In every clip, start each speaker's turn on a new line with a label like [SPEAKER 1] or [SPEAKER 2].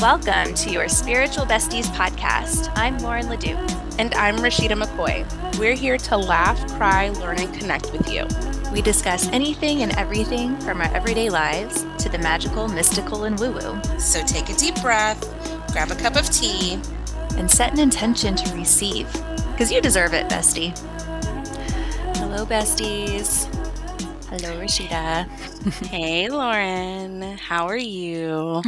[SPEAKER 1] Welcome to your Spiritual Besties podcast. I'm Lauren Ledoux.
[SPEAKER 2] And I'm Rashida McCoy. We're here to laugh, cry, learn, and connect with you.
[SPEAKER 1] We discuss anything and everything from our everyday lives to the magical, mystical, and woo-woo.
[SPEAKER 2] So take a deep breath, grab a cup of tea,
[SPEAKER 1] and set an intention to receive, because you deserve it, bestie. Hello, besties. Hello, Rashida.
[SPEAKER 2] Hey, Lauren. How are you?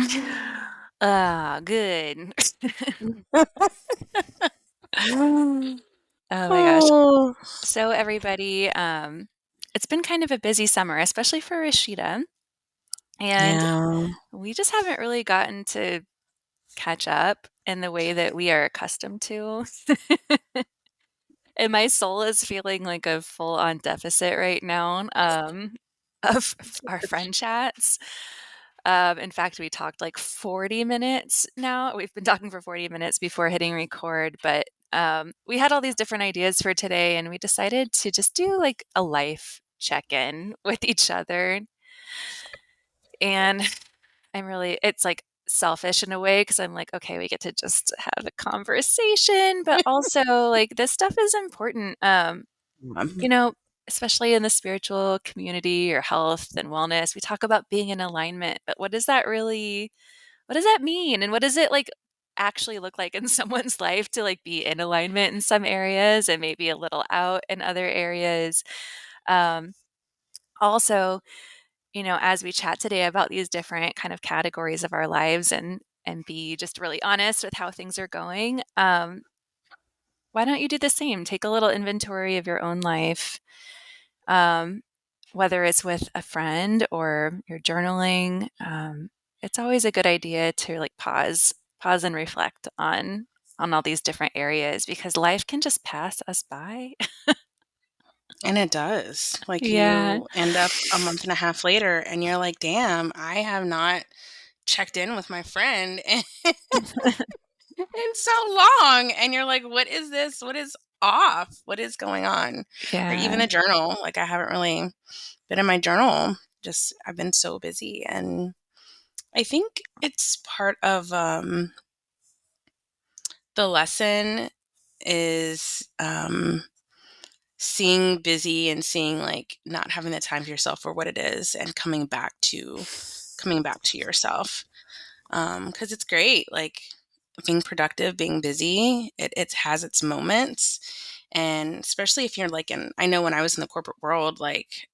[SPEAKER 1] Good. Oh my gosh. So everybody, it's been kind of a busy summer, especially for Rashida. And we just haven't really gotten to catch up in the way that we are accustomed to. And my soul is feeling like a full-on deficit right now of our friend chats. In fact, we talked like 40 minutes now. We've been talking for 40 minutes before hitting record, but we had all these different ideas for today, and we decided to just do like a life check-in with each other. And it's like selfish in a way because I'm like, okay, we get to just have a conversation, but also like this stuff is important. Especially in the spiritual community or health and wellness, we talk about being in alignment, but what does that mean? And what does it like actually look like in someone's life to like be in alignment in some areas and maybe a little out in other areas? Also, as we chat today about these different kind of categories of our lives and be just really honest with how things are going, why don't you do the same? Take a little inventory of your own life, whether it's with a friend or you're journaling. It's always a good idea to like pause and reflect on all these different areas because life can just pass us by.
[SPEAKER 2] And it does. Like
[SPEAKER 1] Yeah.
[SPEAKER 2] you end up a month and a half later and you're like, damn, I have not checked in with my friend in so long. And you're like, what is this? What is off? What is going on?
[SPEAKER 1] Yeah.
[SPEAKER 2] Or even a journal. Like I haven't really been in my journal. Just I've been so busy. And I think it's part of the lesson is seeing busy and seeing like not having the time for yourself for what it is and coming back to yourself. Because it's great, like being productive, being busy, it has its moments. And especially if you're like I know when I was in the corporate world, like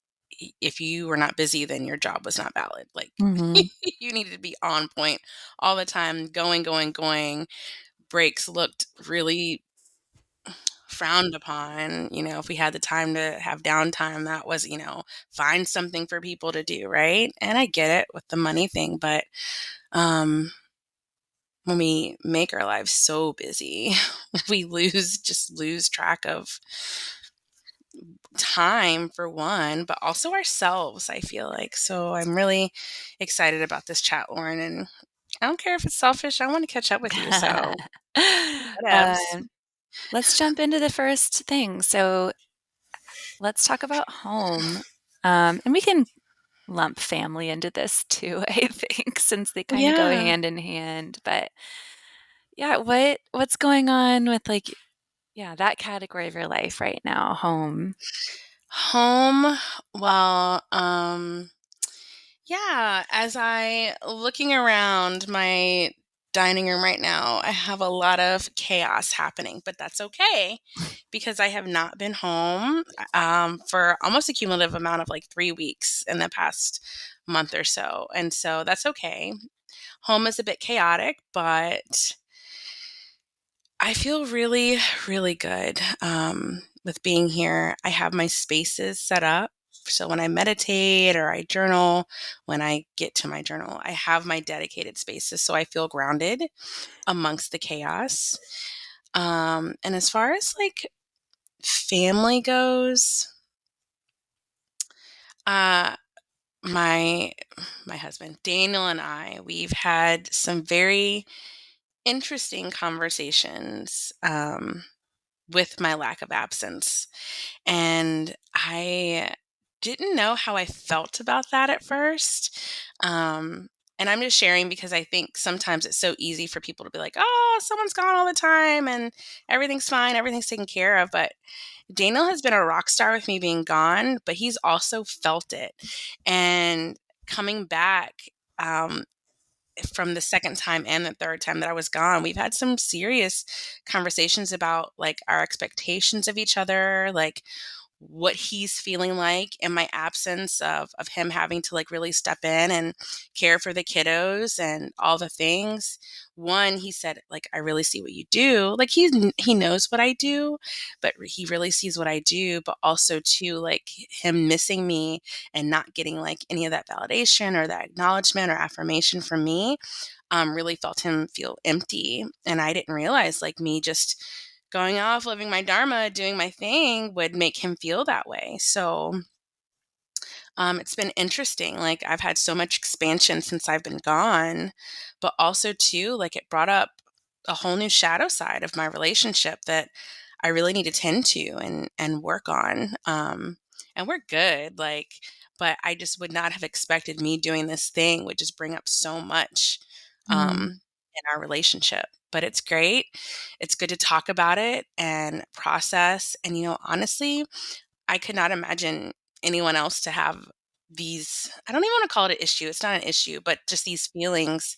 [SPEAKER 2] if you were not busy, then your job was not valid. Like you needed to be on point all the time, going. Breaks looked really frowned upon. If we had the time to have downtime, that was, find something for people to do, right? And I get it with the money thing, but when we make our lives so busy, we lose track of time for one, but also ourselves, I feel like. So I'm really excited about this chat, Lauren, and I don't care if it's selfish. I want to catch up with you. So whatevs.
[SPEAKER 1] Let's jump into the first thing. So let's talk about home. And we can lump family into this too, I think, since they kind of go hand in hand. But yeah, what's going on with like, yeah, that category of your life right now, home?
[SPEAKER 2] Well, yeah, as I looking around my dining room right now, I have a lot of chaos happening, but that's okay because I have not been home for almost a cumulative amount of like 3 weeks in the past month or so. And so that's okay. Home is a bit chaotic, but I feel really, really good with being here. I have my spaces set up. So when I meditate or I journal, when I get to my journal, I have my dedicated spaces. So I feel grounded amongst the chaos. And as far as like family goes, my husband, Daniel, and we've had some very interesting conversations with my lack of absence. And I didn't know how I felt about that at first. And I'm just sharing because I think sometimes it's so easy for people to be like, oh, someone's gone all the time and everything's fine, everything's taken care of. But Daniel has been a rock star with me being gone, but he's also felt it. And coming back, um, from the second time and the third time that I was gone, we've had some serious conversations about like our expectations of each other, like what he's feeling like in my absence of him having to like really step in and care for the kiddos and all the things. One, he said like, I really see what you do. Like he knows what I do, but he really sees what I do. But also too, like him missing me and not getting like any of that validation or that acknowledgement or affirmation from me, really felt him feel empty. And I didn't realize like me just going off, living my dharma, doing my thing would make him feel that way. So it's been interesting. Like I've had so much expansion since I've been gone, but also too, like it brought up a whole new shadow side of my relationship that I really need to tend to and work on. And we're good, like, but I just would not have expected me doing this thing would just bring up so much
[SPEAKER 1] Mm.
[SPEAKER 2] in our relationship. But it's great. It's good to talk about it and process. And honestly, I could not imagine anyone else to have these. I don't even want to call it an issue. It's not an issue, but just these feelings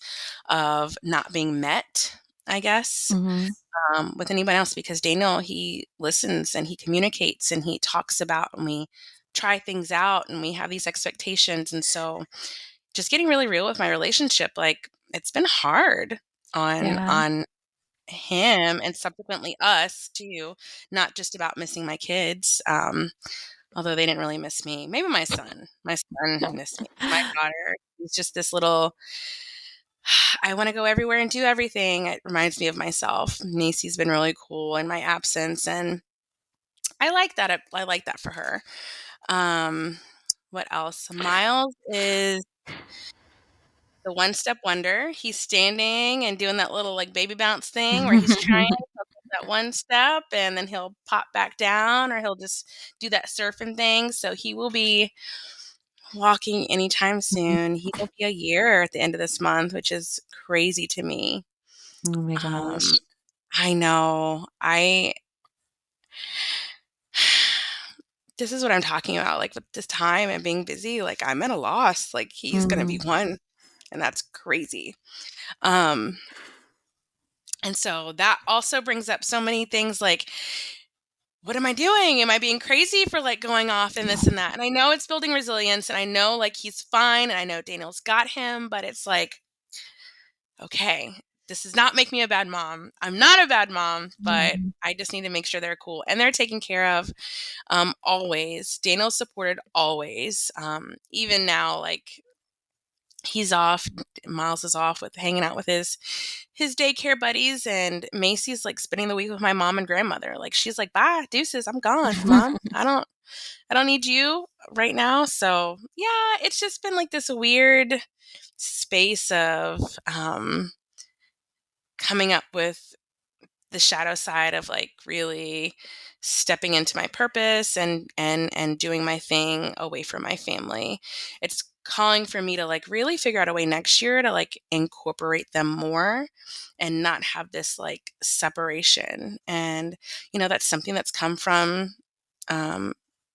[SPEAKER 2] of not being met, I guess,
[SPEAKER 1] Mhm.
[SPEAKER 2] with anyone else. Because Daniel, he listens and he communicates and he talks about, and we try things out and we have these expectations. And so just getting really real with my relationship, like it's been hard on
[SPEAKER 1] Yeah.
[SPEAKER 2] on him and subsequently us too, not just about missing my kids, although they didn't really miss me. Maybe my son missed me. My daughter is just this little I want to go everywhere and do everything. It reminds me of myself. Macy's been really cool in my absence, and I like that for her. um what else? Miles is the one step wonder. He's standing and doing that little like baby bounce thing where he's trying that one step and then he'll pop back down or he'll just do that surfing thing. So he will be walking anytime soon. He will be a year at the end of this month, which is crazy to me.
[SPEAKER 1] Oh my
[SPEAKER 2] Um,
[SPEAKER 1] gosh.
[SPEAKER 2] I know. This is what I'm talking about. Like with this time and being busy, like I'm at a loss. Like he's gonna be
[SPEAKER 1] Mm.
[SPEAKER 2] one, and that's crazy. Um, and so that also brings up so many things like, what am I doing? Am I being crazy for like going off and this and that? And I know it's building resilience and I know like he's fine and I know Daniel's got him, but it's like, okay, this does not make me a bad mom. I'm not a bad mom, but
[SPEAKER 1] Mm.
[SPEAKER 2] I just need to make sure they're cool and they're taken care of, always. Daniel's supported always. Even now, like he's off, Miles is off with hanging out with his daycare buddies, and Macy's like spending the week with my mom and grandmother. Like she's like, bye, deuces, I'm gone, mom. I don't need you right now. So yeah, it's just been like this weird space of coming up with the shadow side of like really stepping into my purpose and doing my thing away from my family. It's calling for me to like really figure out a way next year to like incorporate them more and not have this like separation. And that's something that's come from um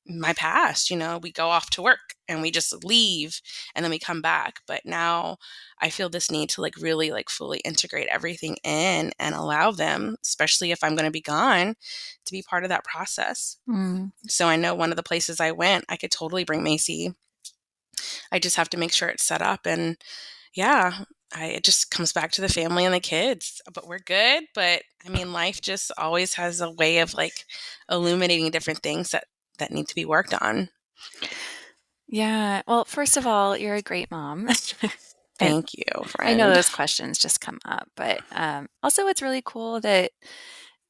[SPEAKER 2] my past. We go off to work and we just leave and then we come back, but now I feel this need to like really like fully integrate everything in and allow them, especially if I'm going to be gone, to be part of that process.
[SPEAKER 1] Mm.
[SPEAKER 2] So I know one of the places I went, I could totally bring Macy. I just have to make sure it's set up. And yeah, it just comes back to the family and the kids. But we're good. But I mean, life just always has a way of like illuminating different things that need to be worked on.
[SPEAKER 1] Yeah. Well, first of all, you're a great mom. And
[SPEAKER 2] Thank you,
[SPEAKER 1] I know
[SPEAKER 2] friend.
[SPEAKER 1] those questions just come up, but also it's really cool that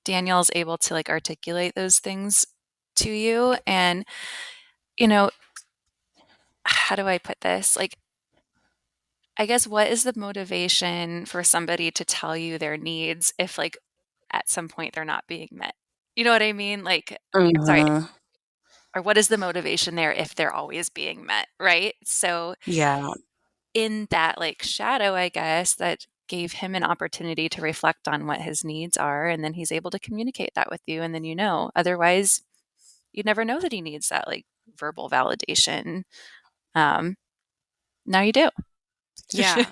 [SPEAKER 1] Danielle's able to like articulate those things to you. And, you know, how do I put this? Like, I guess what is the motivation for somebody to tell you their needs if like at some point they're not being met? You know what I mean? Like, or sorry,
[SPEAKER 2] Mhm.
[SPEAKER 1] or what is the motivation there if they're always being met, right? So
[SPEAKER 2] Yeah.
[SPEAKER 1] in that like shadow, I guess, that gave him an opportunity to reflect on what his needs are, and then he's able to communicate that with you, and then otherwise you'd never know that he needs that like verbal validation. Um, Now you do.
[SPEAKER 2] Yeah.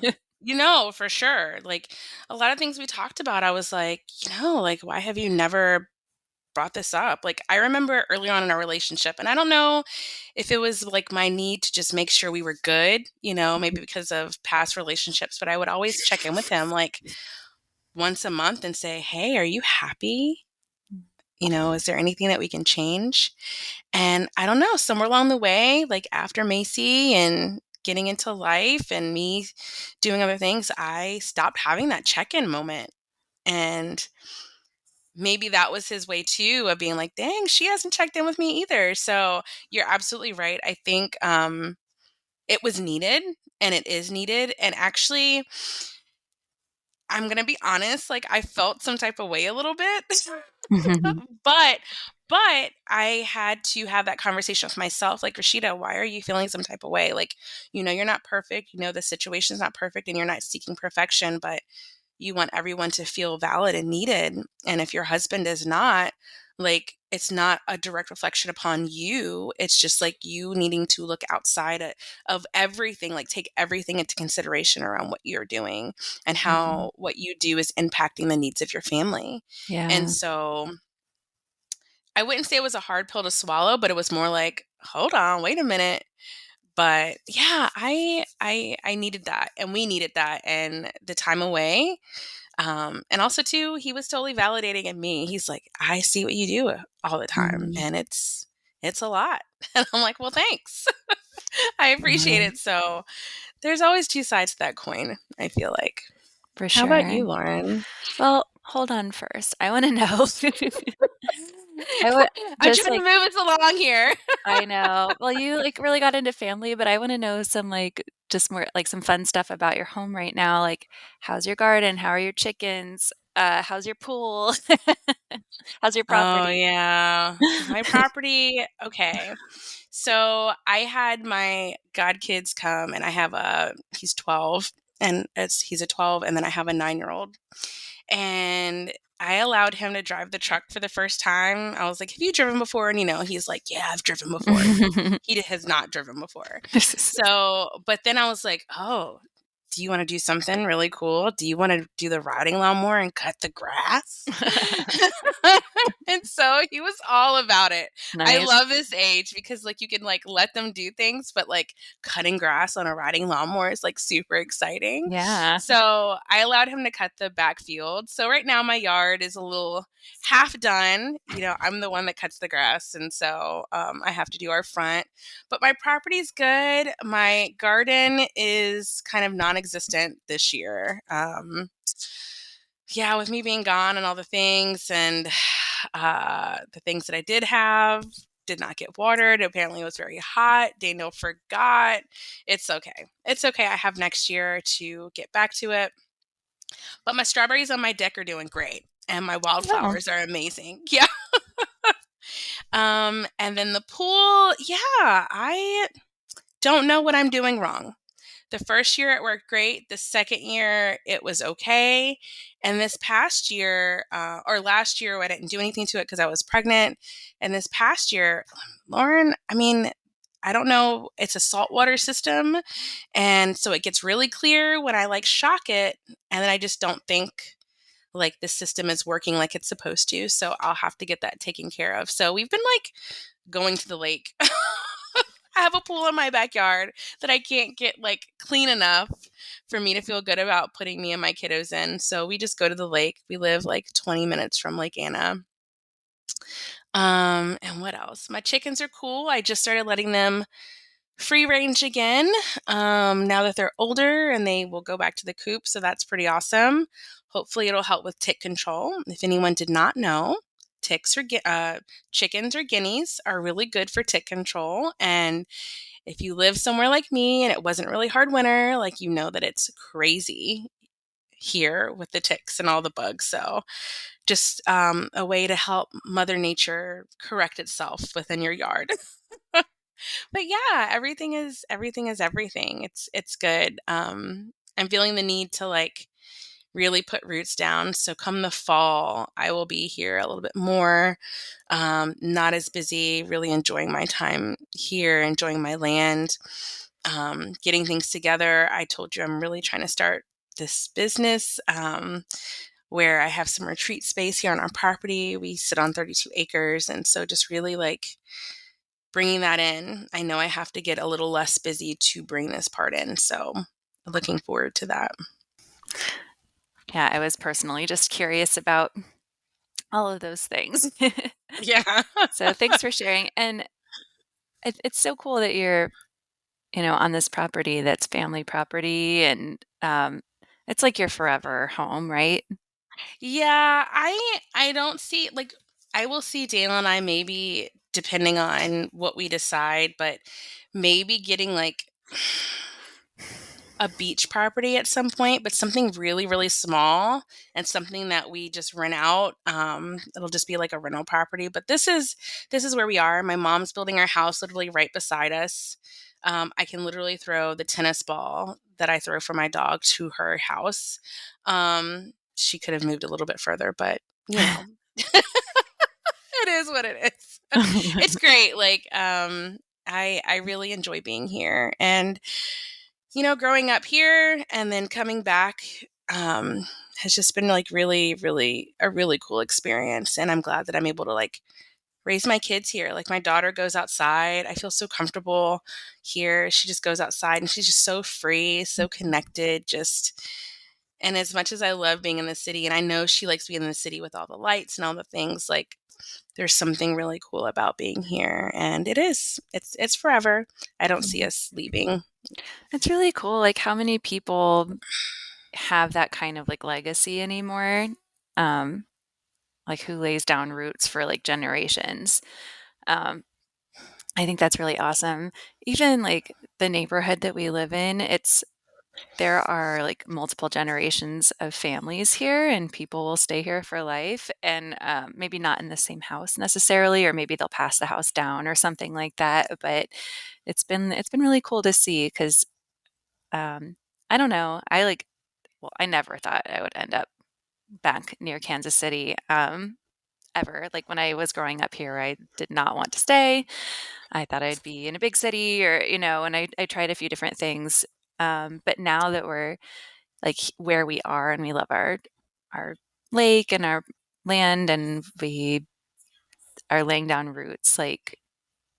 [SPEAKER 2] For sure. Like a lot of things we talked about, I was like, like why have you never brought this up? Like I remember early on in our relationship, and I don't know if it was like my need to just make sure we were good, maybe because of past relationships, but I would always check in with him like once a month and say, "Hey, are you happy? Is there anything that we can change?" And I don't know, somewhere along the way, like after Macy and getting into life and me doing other things, I stopped having that check-in moment. And maybe that was his way too of being like, dang, she hasn't checked in with me either. So you're absolutely right. I think it was needed and it is needed. And actually, I'm going to be honest, like I felt some type of way a little bit. but I had to have that conversation with myself like, Rashida, why are you feeling some type of way? Like, you're not perfect, the situation's not perfect and you're not seeking perfection, but you want everyone to feel valid and needed. And if your husband is not, like, it's not a direct reflection upon you. It's just like you needing to look outside of everything, like take everything into consideration around what you're doing and
[SPEAKER 1] Mhm.
[SPEAKER 2] how what you do is impacting the needs of your family. And
[SPEAKER 1] Yeah.
[SPEAKER 2] so I wouldn't say it was a hard pill to swallow, but it was more like, hold on, wait a minute. But yeah, I needed that and we needed that and the time away. And also too, he was totally validating in me. He's like, I see what you do all the time
[SPEAKER 1] Mhm.
[SPEAKER 2] and it's a lot. And I'm like, well, thanks. I appreciate
[SPEAKER 1] Right.
[SPEAKER 2] it. So there's always two sides to that coin, I feel like.
[SPEAKER 1] For
[SPEAKER 2] How about
[SPEAKER 1] sure.
[SPEAKER 2] you, Lauren?
[SPEAKER 1] Well, hold on first. I wanna know. I would
[SPEAKER 2] I'm
[SPEAKER 1] just,
[SPEAKER 2] trying to
[SPEAKER 1] like
[SPEAKER 2] move us along here.
[SPEAKER 1] I know. Well, you, like, really got into family, but I wanna know some, like, just more like, some fun stuff about your home right now, like, how's your garden? How are your chickens? How's your pool? How's your
[SPEAKER 2] Oh,
[SPEAKER 1] property?
[SPEAKER 2] yeah. My property, okay. So I had my godkids come, and I have he's 12, and he's a 12, and then I have a 9-year-old. And I allowed him to drive the truck for the first time. I was like, have you driven before? And, he's like, yeah, I've driven before. He has not driven before. So, but then I was like, oh, do you want to do something really cool? Do you want to do the riding lawnmower and cut the grass? And so he was all about it. I
[SPEAKER 1] Nice.
[SPEAKER 2] love this age because like you can like let them do things, but like cutting grass on a riding lawnmower is like super exciting.
[SPEAKER 1] Yeah.
[SPEAKER 2] So I allowed him to cut the backfield. So right now my yard is a little half done. I'm the one that cuts the grass, and so I have to do our front. But my property's good. My garden is kind of non-existent this year. Yeah, with me being gone and all the things, and the things that I did have did not get watered. Apparently, it was very hot. Daniel forgot. It's okay. It's okay. I have next year to get back to it. But my strawberries on my deck are doing great, and my
[SPEAKER 1] Oh.
[SPEAKER 2] wildflowers are amazing. Yeah. And then the pool. Yeah, I don't know what I'm doing wrong. The first year it worked great. The second year it was okay. And this past year, or last year, I didn't do anything to it because I was pregnant. And this past year, Lauren, I mean, I don't know. It's a saltwater system. And so it gets really clear when I like shock it. And then I just don't think like the system is working like it's supposed to. So I'll have to get that taken care of. So we've been like going to the lake. I have a pool in my backyard that I can't get like clean enough for me to feel good about putting me and my kiddos in. So we just go to the lake. We live like 20 minutes from Lake Anna. And what else? My chickens are cool. I just started letting them free range again. Now that they're older and they will go back to the coop. So that's pretty awesome. Hopefully it'll help with tick control. If anyone did not know, chickens or guineas are really good for tick control. And if you live somewhere like me and it wasn't really hard winter, like you know that it's crazy here with the ticks and all the bugs. So just a way to help Mother Nature correct itself within your yard. But yeah, everything is everything. It's good. I'm feeling the need to like really put roots down. So come the fall, I will be here a little bit more, not as busy, really enjoying my time here, enjoying my land, getting things together. I told you I'm really trying to start this business where I have some retreat space here on our property. We sit on 32 acres. And so just really like bringing that in. I know I have to get a little less busy to bring this part in. So looking forward to that.
[SPEAKER 1] Yeah, I was personally just curious about all of those things.
[SPEAKER 2] Yeah.
[SPEAKER 1] So thanks for sharing. And it's so cool that you're, on this property that's family property, and it's like your forever home, right?
[SPEAKER 2] Yeah, I don't see like I will see Daniel and I maybe depending on what we decide, but maybe getting like a beach property at some point, but something really, really small and something that we just rent out. It'll just be like a rental property. But this is where we are. My mom's building our house literally right beside us. I can literally throw the tennis ball that I throw for my dog to her house. She could have moved a little bit further, but you know, it is what it is. It's great. Like, I really enjoy being here, and growing up here and then coming back has just been like really, really a really cool experience. And I'm glad that I'm able to like raise my kids here. Like my daughter goes outside. I feel so comfortable here. She just goes outside and she's just so free, so connected, just and as much as I love being in the city and I know she likes being in the city with all the lights and all the things, like there's something really cool about being here and it's forever. I don't see us leaving.
[SPEAKER 1] It's really cool, like, how many people have that kind of, like, legacy anymore, um, like, who lays down roots for, like, generations. Um, I think that's really awesome. Even, like, the neighborhood that we live in, there are, like, multiple generations of families here, and people will stay here for life, and, maybe not in the same house necessarily, or maybe they'll pass the house down or something like that, but it's been really cool to see 'cause, I don't know, I never thought I would end up back near Kansas City, ever. Like, when I was growing up here, I did not want to stay. I thought I'd be in a big city or, and I tried a few different things. But now that we're, like, where we are and we love our lake and our land and we are laying down roots, like,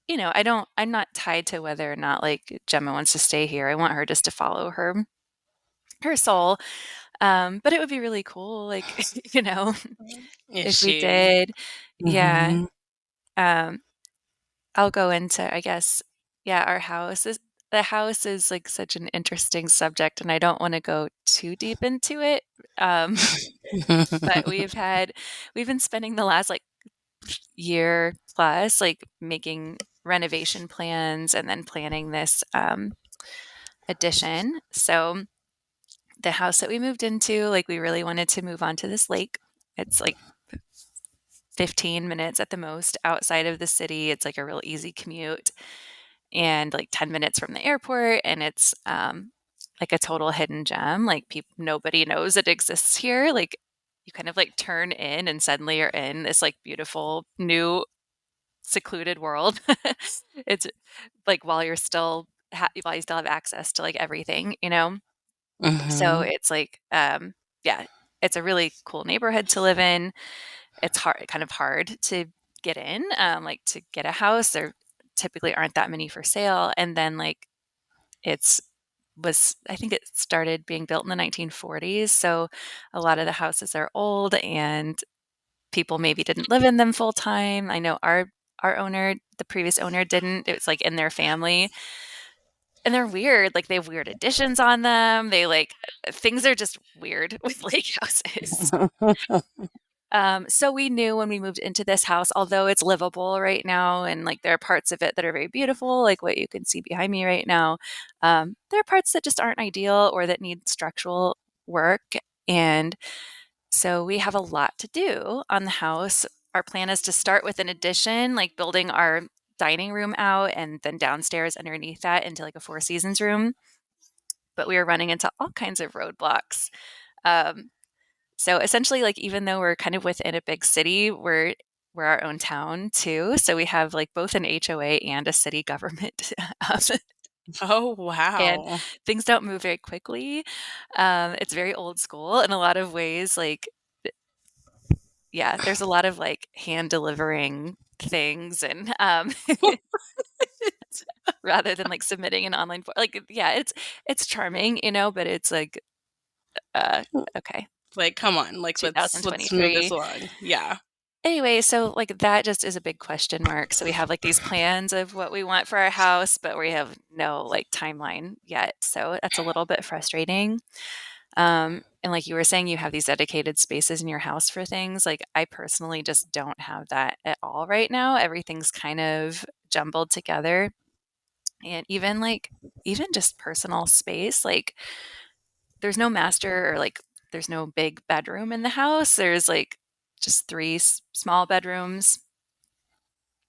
[SPEAKER 1] I'm not tied to whether or not, like, Gemma wants to stay here. I want her just to follow her soul. But it would be really cool, like, you know, if we
[SPEAKER 2] Issues.
[SPEAKER 1] did. Yeah.
[SPEAKER 2] Mhm.
[SPEAKER 1] Um, I'll go into, I guess, yeah, the house is, like, such an interesting subject, and I don't wanna go too deep into it. Um, but we've been spending the last, like, year plus, like, making renovation plans and then planning this, addition. So, the house that we moved into, like, we really wanted to move onto this lake. It's, like, 15 minutes at the most outside of the city. It's like a real easy commute and like 10 minutes from the airport. And it's like a total hidden gem. Like nobody knows it exists here. Like you kind of like turn in and suddenly you're in this like beautiful new secluded world. It's like while you still have access to like everything. So
[SPEAKER 2] Mhm.
[SPEAKER 1] it's like, yeah, it's a really cool neighborhood to live in. It's kind of hard to get in, like, to get a house. There typically aren't that many for sale, and then, like, it's I think it started being built in the 1940s, so a lot of the houses are old, and people maybe didn't live in them full time. I know our owner, the previous owner didn't. It was, like, in their family, and they're weird, like, they have weird additions on them. Things are just weird with lake houses. So we knew when we moved into this house, although it's livable right now, and like there are parts of it that are very beautiful, like what you can see behind me right now. There are parts that just aren't ideal or that need structural work. And so we have a lot to do on the house. Our plan is to start with an addition, like building our dining room out and then downstairs underneath that into like a Four Seasons room. But we were running into all kinds of roadblocks. Um, so essentially, like even though we're kind of within a big city, we're our own town too. So we have like both an HOA and a city government,
[SPEAKER 2] Oh,
[SPEAKER 1] and
[SPEAKER 2] wow.
[SPEAKER 1] things don't move very quickly. It's very old school in a lot of ways. Like, yeah, there's a lot of like hand delivering things, and rather than like submitting an online like, yeah, it's charming, but it's like, uh, okay,
[SPEAKER 2] Like, come on, like, let's move this
[SPEAKER 1] 2023.
[SPEAKER 2] along. Yeah.
[SPEAKER 1] Anyway, so, like, that just is a big question mark. So we have, like, these plans of what we want for our house, but we have no, like, timeline yet. So that's a little bit frustrating. And like you were saying, you have these dedicated spaces in your house for things. Like, I personally just don't have that at all right now. Everything's kind of jumbled together. And even just personal space, like, there's no master or, like, there's no big bedroom in the house. There's, like, just 3 small bedrooms.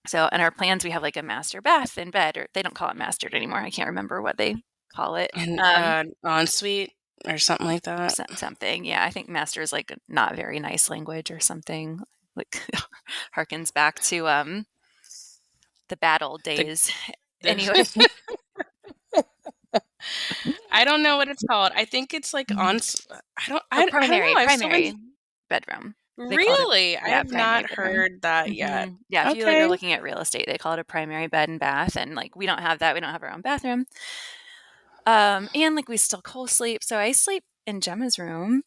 [SPEAKER 1] So in our plans, we have, like, a master bath and bed, or they don't call it mastered anymore. I can't remember what they call it.
[SPEAKER 2] And, ensuite or something like that.
[SPEAKER 1] Something, yeah, I think master is, like, a not very nice language or something, like, harkens back to, the bad old
[SPEAKER 2] The
[SPEAKER 1] days. Anyway.
[SPEAKER 2] the I don't know what it's called. I think it's like
[SPEAKER 1] Oh,
[SPEAKER 2] I don't know. I've so
[SPEAKER 1] primary
[SPEAKER 2] many.
[SPEAKER 1] bedroom. They call it a
[SPEAKER 2] Really? I
[SPEAKER 1] yeah,
[SPEAKER 2] have
[SPEAKER 1] primary
[SPEAKER 2] not
[SPEAKER 1] bedroom.
[SPEAKER 2] heard that yet.
[SPEAKER 1] Yeah, if you, like, are
[SPEAKER 2] Okay.
[SPEAKER 1] looking at real estate, they call it a primary bed and bath, and, like, we don't have that, we don't have our own bathroom. And, like, we still co-sleep, so I sleep in Gemma's room.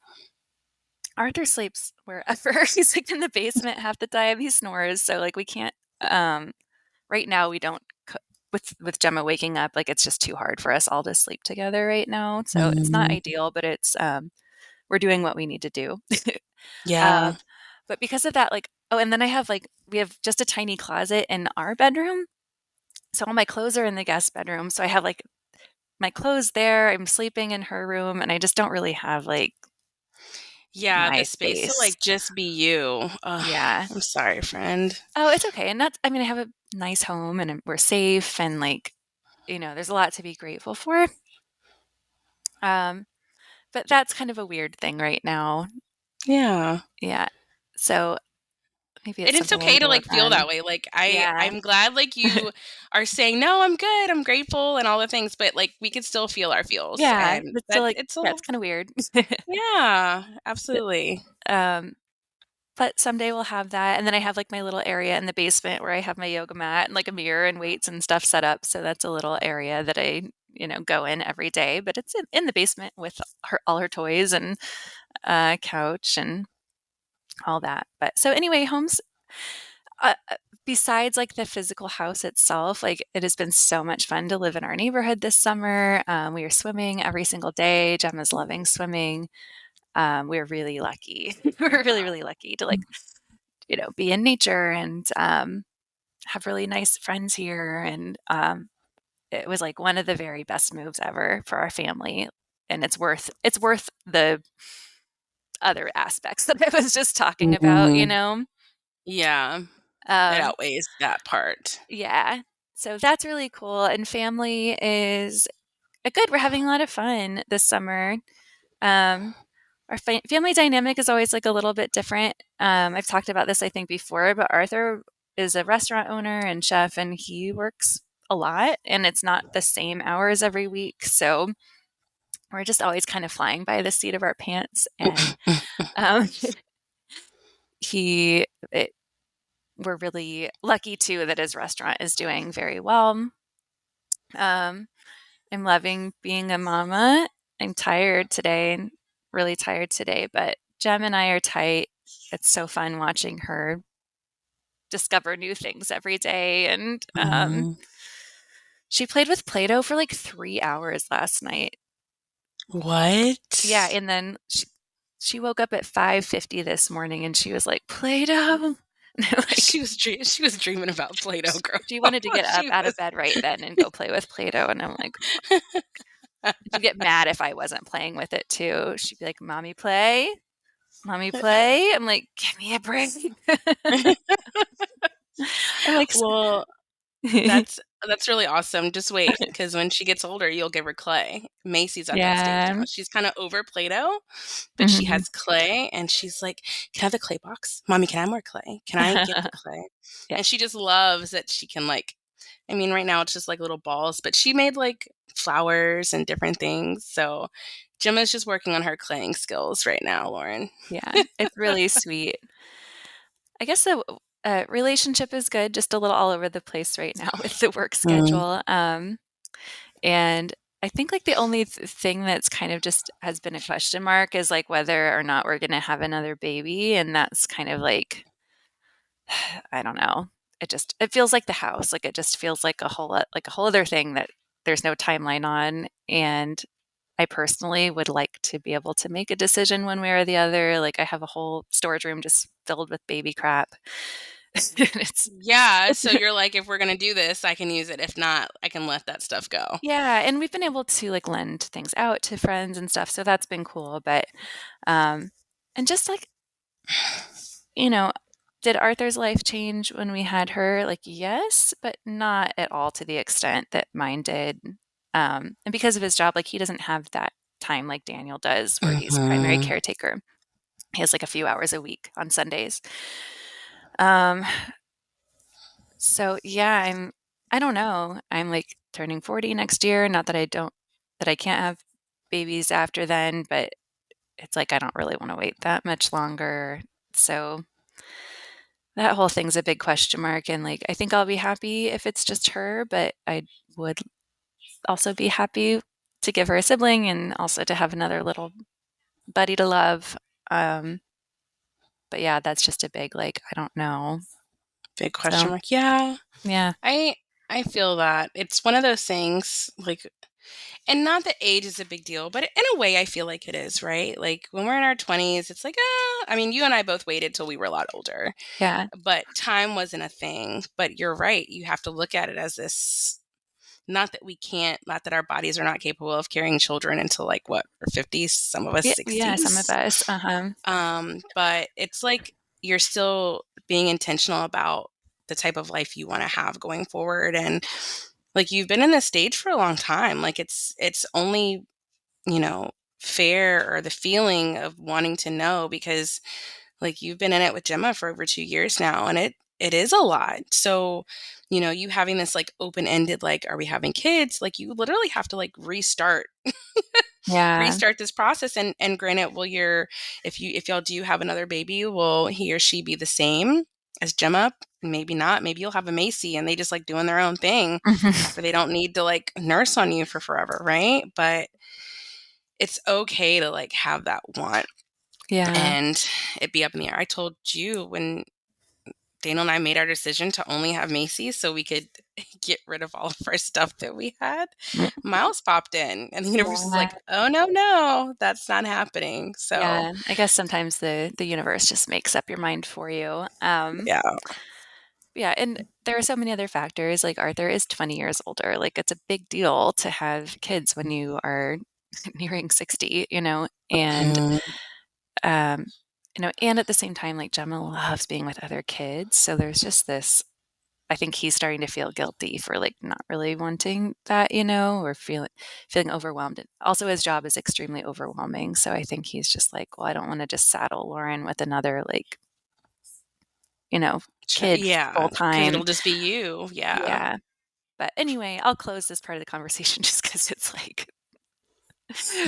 [SPEAKER 1] Arthur sleeps wherever. He's, like, in the basement half the time, he snores, so, like, we can't, right now, we don't co with Gemma waking up, like, it's just too hard for us all to sleep together right now, so it's not
[SPEAKER 2] Mhm.
[SPEAKER 1] ideal, but we're doing what we need to do.
[SPEAKER 2] Yeah.
[SPEAKER 1] Um, but because of that, like oh, and then we have just a tiny closet in our bedroom, so all my clothes are in the guest bedroom, so I have, like, my clothes there, I'm sleeping in her room, and I just don't really have, like,
[SPEAKER 2] Yeah,
[SPEAKER 1] my
[SPEAKER 2] the space to,
[SPEAKER 1] space.
[SPEAKER 2] like, just be you. Ugh,
[SPEAKER 1] Yeah.
[SPEAKER 2] I'm sorry, friend.
[SPEAKER 1] Oh, it's okay, and that's I mean, I have a nice home, and we're safe, and, like, there's a lot to be grateful for. Um, but that's kind of a weird thing right now.
[SPEAKER 2] Yeah.
[SPEAKER 1] Yeah. So, maybe
[SPEAKER 2] And
[SPEAKER 1] it's
[SPEAKER 2] it's
[SPEAKER 1] something we'll
[SPEAKER 2] okay
[SPEAKER 1] need
[SPEAKER 2] to,
[SPEAKER 1] to
[SPEAKER 2] like,
[SPEAKER 1] work
[SPEAKER 2] feel that
[SPEAKER 1] on.
[SPEAKER 2] way. Like,
[SPEAKER 1] Yeah.
[SPEAKER 2] I'm glad, like, you are saying, "No, I'm good, I'm grateful," and all the things, but, like, we could still feel our feels,
[SPEAKER 1] Yeah,
[SPEAKER 2] and
[SPEAKER 1] but still,
[SPEAKER 2] that
[SPEAKER 1] like
[SPEAKER 2] it's
[SPEAKER 1] yeah,
[SPEAKER 2] a
[SPEAKER 1] it's kinda weird.
[SPEAKER 2] yeah, absolutely.
[SPEAKER 1] Um, but someday we'll have that, and then I have, like, my little area in the basement where I have my yoga mat and, like, a mirror and weights and stuff set up, so that's a little area that I, go in every day, but it's in the basement with all her toys and, couch and all that. But so anyway, besides, like, the physical house itself, like, it has been so much fun to live in our neighborhood this summer. We are swimming every single day. Gemma's loving swimming. We're really lucky. We're really, really lucky to, like, be in nature and, have really nice friends here, and, it was, like, one of the very best moves ever for our family, and it's worth the other aspects that I was just talking about, you
[SPEAKER 2] Mhm.
[SPEAKER 1] know?
[SPEAKER 2] Yeah, it
[SPEAKER 1] Um,
[SPEAKER 2] outweighs that part.
[SPEAKER 1] yeah. So that's really cool, and family is good. We're having a lot of fun this summer. Um, our family dynamic is always, like, a little bit different. I've talked about this, I think, before, but Arthur is a restaurant owner and chef, and he works a lot, and it's not the same hours every week, so we're just always kind of flying by the seat of our pants, and, um, he it we're really lucky too that his restaurant is doing very well. Um, I'm loving being a mama. I'm tired today, really tired today, but Jem and I are tight. It's so fun watching her discover new things every day. And
[SPEAKER 2] Mhm.
[SPEAKER 1] she played with Play Doh for like 3 hours last night. Yeah.
[SPEAKER 2] What?
[SPEAKER 1] And then she woke up at 5:50 this morning and she was like, Play Doh. Like,
[SPEAKER 2] She was dreaming about Play-Doh, girl.
[SPEAKER 1] she wanted to get up
[SPEAKER 2] She
[SPEAKER 1] out of
[SPEAKER 2] was
[SPEAKER 1] bed right then and go play with Play Doh. And I'm like, she'd get mad if I wasn't playing with it too. She'd be like, Mommy, play. Mommy, play. I'm like, give me a break. I'm like,
[SPEAKER 2] Well, That's really awesome. Just wait, because when she gets older, you'll give her clay. Macy's at that stage
[SPEAKER 1] Yeah.
[SPEAKER 2] now. She's kinda over Play-Doh, but she
[SPEAKER 1] Mhm.
[SPEAKER 2] has clay, and she's like, "Can I have the clay box? Mommy, can I have more clay? Can I get the clay?"
[SPEAKER 1] Yeah.
[SPEAKER 2] And she just loves that she can, like I mean, right now it's just, like, little balls, but she made, like, flowers and different things, so Gemma's just working on her claying skills right now, Lauren.
[SPEAKER 1] Yeah. It's really sweet. I guess the relationship is good, just a little all over the place right now with the work
[SPEAKER 2] Mm,
[SPEAKER 1] schedule. And I think like the only thing that's kind of just has been a question mark is like whether or not we're going to have another baby. And that's kind of like, I don't know. It feels like the house. Like it just feels like like a whole other thing that there's no timeline on. And I personally would like to be able to make a decision one way or the other. Like I have a whole storage room just filled with baby crap. it's
[SPEAKER 2] yeah,
[SPEAKER 1] it's
[SPEAKER 2] so you're like, "If we're gonna do this, I can use it. If not, I can let that stuff go."
[SPEAKER 1] yeah, and we've been able to like lend things out to friends and stuff, so that's been cool. But um, and just like you know, did Arthur's life change when we had her? Like yes, but not at all to the extent that mine did. And because of his job, like he doesn't have that time like Daniel does, where he's primary
[SPEAKER 2] Mhm.
[SPEAKER 1] caretaker. He has like a few hours a week on Sundays. Um, so yeah, I don't know. I'm like turning 40 next year. Not that I can't have babies after then, but it's like I don't really want to wait that much longer. So that whole thing's a big question mark. And like I think I'll be happy if it's just her, but I would also be happy to give her a sibling and also to have another little buddy to love. Um, but yeah, that's just a big like I don't know.
[SPEAKER 2] Big
[SPEAKER 1] So
[SPEAKER 2] question mark. Yeah,
[SPEAKER 1] yeah.
[SPEAKER 2] I I feel that. It's one of those things, like and not that age is a big deal, but in a way I feel like it is, right? Like, when we're in our 20s, it's like, I mean, you and I both waited till we were a lot older,
[SPEAKER 1] Yeah.
[SPEAKER 2] but time wasn't a thing. But you're right, you have to look at it as this not that our bodies are not capable of carrying children until, like, what, our 50s, some of us
[SPEAKER 1] Yeah, yeah, some of
[SPEAKER 2] 60s.
[SPEAKER 1] us. Uh-huh.
[SPEAKER 2] But it's like you're still being intentional about the type of life you wanna have going forward, and, like, you've been in this stage for a long time, like, it's only, you know, fair or the feeling of wanting to know because, like, you've been in it with Gemma for over 2 years now, and it is a lot. So, you having this, like, open-ended, like, "Are we having kids?" Like, you literally have to, like,
[SPEAKER 1] Yeah.
[SPEAKER 2] restart this process, and granted, will your if y'all do have another baby, will he or she be the same as Gemma? Maybe not. Maybe you'll have a Macy and they just like doing their own thing where they don't need to like nurse on you for forever, right? But it's okay to like have that want
[SPEAKER 1] Yeah.
[SPEAKER 2] and it be up in the air. I told you when Daniel and I made our decision to only have Macy's so we could get rid of all of our stuff that we had. Miles popped in and the universe is
[SPEAKER 1] Yeah.
[SPEAKER 2] like, "Oh, no, no, that's not happening." So,
[SPEAKER 1] Yeah. I guess sometimes the universe just makes up your mind for you.
[SPEAKER 2] yeah.
[SPEAKER 1] Yeah, and there are so many other factors, like Arthur is 20 years older, like, it's a big deal to have kids when you are nearing 60,
[SPEAKER 2] Mhm.
[SPEAKER 1] um, and at the same time, like, Gemma loves being with other kids, so there's just this I think he's starting to feel guilty for, like, not really wanting that, or feeling overwhelmed, and also his job is extremely overwhelming, so I think he's just like, "Well, I don't wanna just saddle Lauren with another, like, you know, kid
[SPEAKER 2] Yeah,
[SPEAKER 1] full
[SPEAKER 2] because 'cause
[SPEAKER 1] time."
[SPEAKER 2] it'll just be you. Yeah.
[SPEAKER 1] Yeah. But anyway, I'll close this part of the conversation just because it's like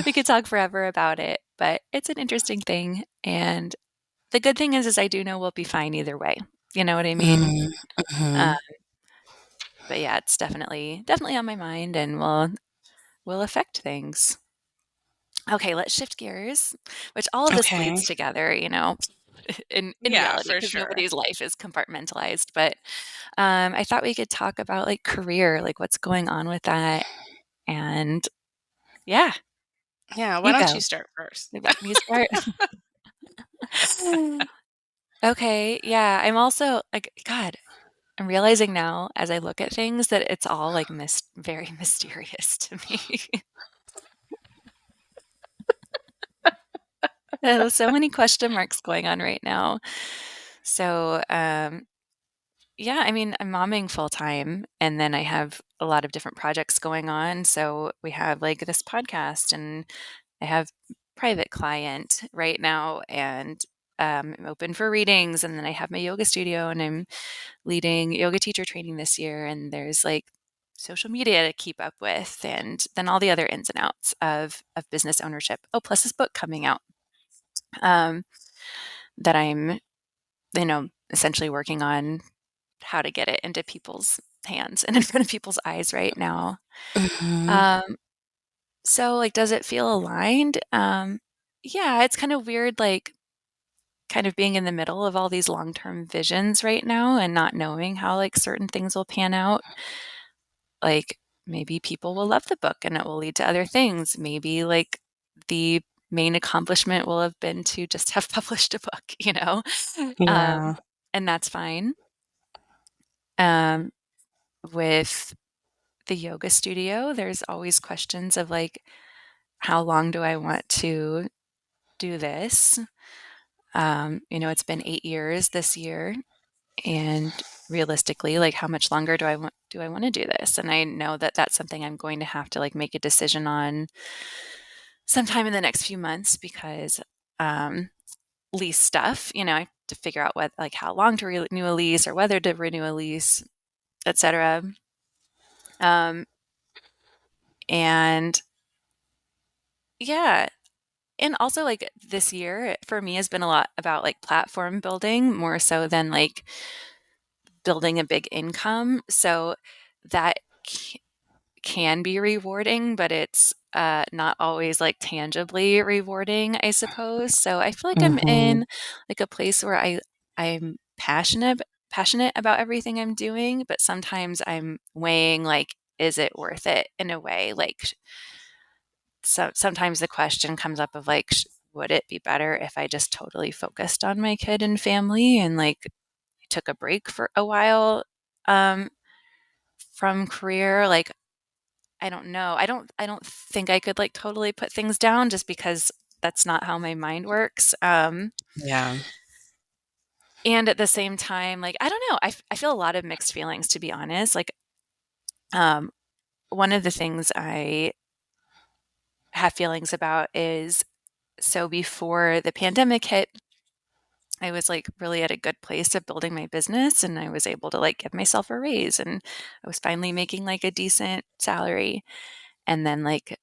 [SPEAKER 1] we could talk forever about it, but it's an interesting thing, and the good thing is I do know we'll be fine either way. You know what I mean?
[SPEAKER 2] Mhm,
[SPEAKER 1] Uh,
[SPEAKER 2] mhm.
[SPEAKER 1] but yeah, it's definitely on my mind and will affect things. Okay, let's shift gears, which all of this
[SPEAKER 2] Okay.
[SPEAKER 1] bleeds together, in
[SPEAKER 2] Yeah,
[SPEAKER 1] reality,
[SPEAKER 2] for
[SPEAKER 1] because
[SPEAKER 2] sure.
[SPEAKER 1] nobody's life is compartmentalized. But I thought we could talk about like career, like what's going on with that. And yeah,
[SPEAKER 2] Yeah, why
[SPEAKER 1] you
[SPEAKER 2] don't you
[SPEAKER 1] go.
[SPEAKER 2] start first?
[SPEAKER 1] You want me to start? Okay, yeah, I'm also like, God, I'm realizing now as I look at things that it's all like very mysterious to me. There's so many question marks going on right now. So, Yeah, I mean, I'm momming full time, and then I have a lot of different projects going on. So we have like this podcast, and I have private client right now, and I'm open for readings. And then I have my yoga studio, and I'm leading yoga teacher training this year. And there's like social media to keep up with, and then all the other ins and outs of business ownership. Oh, plus this book coming out um, that I'm, essentially working on how to get it into people's hands and in front of people's eyes right now.
[SPEAKER 2] Mhm.
[SPEAKER 1] Um, so like, does it feel aligned? Yeah, it's kind of weird, like kind of being in the middle of all these long-term visions right now and not knowing how like certain things will pan out. Like maybe people will love the book and it will lead to other things. Maybe like the main accomplishment will have been to just have published a book. Um,
[SPEAKER 2] Yeah.
[SPEAKER 1] and that's fine. Um, with the yoga studio, there's always questions of like, how long do I want to do this? It's been 8 years this year, and realistically, like, how much longer do I want to do this? And I know that that's something I'm going to have to like make a decision on sometime in the next few months because um, lease stuff. I have to figure out what like how long to renew a lease or whether to renew a lease, etc. Um, and yeah, and also, like, this year for me has been a lot about, like, platform building more so than, like, building a big income. So that c can be rewarding, but it's, not always, like, tangibly rewarding, I suppose. So I feel like I'm
[SPEAKER 2] Mhm.
[SPEAKER 1] in, like, a place where I'm passionate about everything I'm doing, but sometimes I'm weighing, like, is it worth it in a way? Like, sometimes the question comes up of like, would it be better if I just totally focused on my kid and family and like took a break for a while um, from career? Like, I don't know. I don't think I could like totally put things down just because that's not how my mind works.
[SPEAKER 2] Yeah.
[SPEAKER 1] And at the same time, like, I don't know. I feel a lot of mixed feelings, to be honest. Like, um, one of the things I have feelings about is so before the pandemic hit, I was like really at a good place of building my business and I was able to like give myself a raise and I was finally making like a decent salary. And then like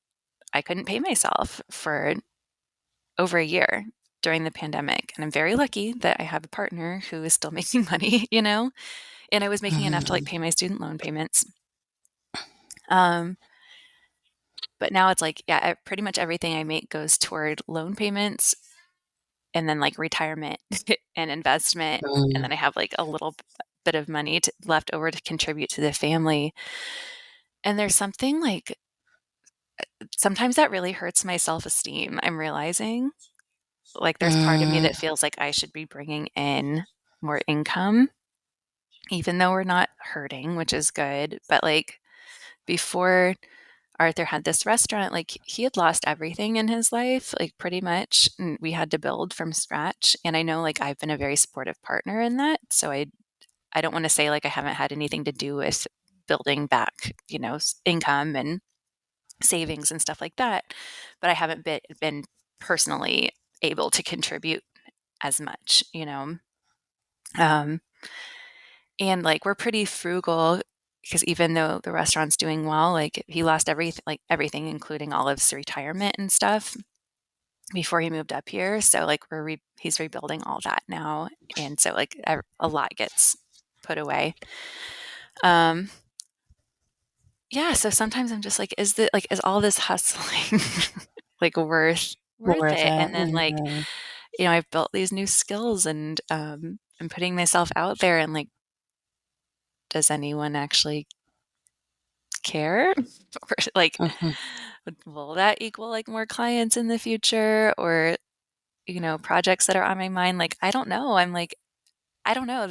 [SPEAKER 1] I couldn't pay myself for over a year during the pandemic. And I'm very lucky that I have a partner who is still making money. And I was making enough to like
[SPEAKER 2] Mhm.
[SPEAKER 1] pay my student loan payments. Um, but now it's like, yeah, pretty much everything I make goes toward loan payments and then like retirement and investment. And
[SPEAKER 2] Mm.
[SPEAKER 1] then I have like a little bit of money left over to contribute to the family. And there's something like sometimes that really hurts my self esteem. I'm realizing like there's part of me
[SPEAKER 2] Mm.
[SPEAKER 1] that feels like I should be bringing in more income, even though we're not hurting, which is good. But like before Arthur had this restaurant, like he had lost everything in his life, like pretty much. And we had to build from scratch. And I know like I've been a very supportive partner in that. So I don't want to say like I haven't had anything to do with building back, income and savings and stuff like that, but I haven't been personally able to contribute as much. Um, and like we're pretty frugal because even though the restaurant's doing well, like he lost everything, including all of his retirement and stuff before he moved up here. So like he's rebuilding all that now, and so like a lot gets put away. Um, Yeah, so sometimes I'm just like, is all this hustling like worth
[SPEAKER 2] Worth
[SPEAKER 1] it?
[SPEAKER 2] it.
[SPEAKER 1] And then like,
[SPEAKER 2] Mhm.
[SPEAKER 1] I've built these new skills and I'm putting myself out there and like, does anyone actually care? Or like,
[SPEAKER 2] Mhm.
[SPEAKER 1] will that equal like more clients in the future or, projects that are on my mind? Like, I don't know. I'm like, I don't know.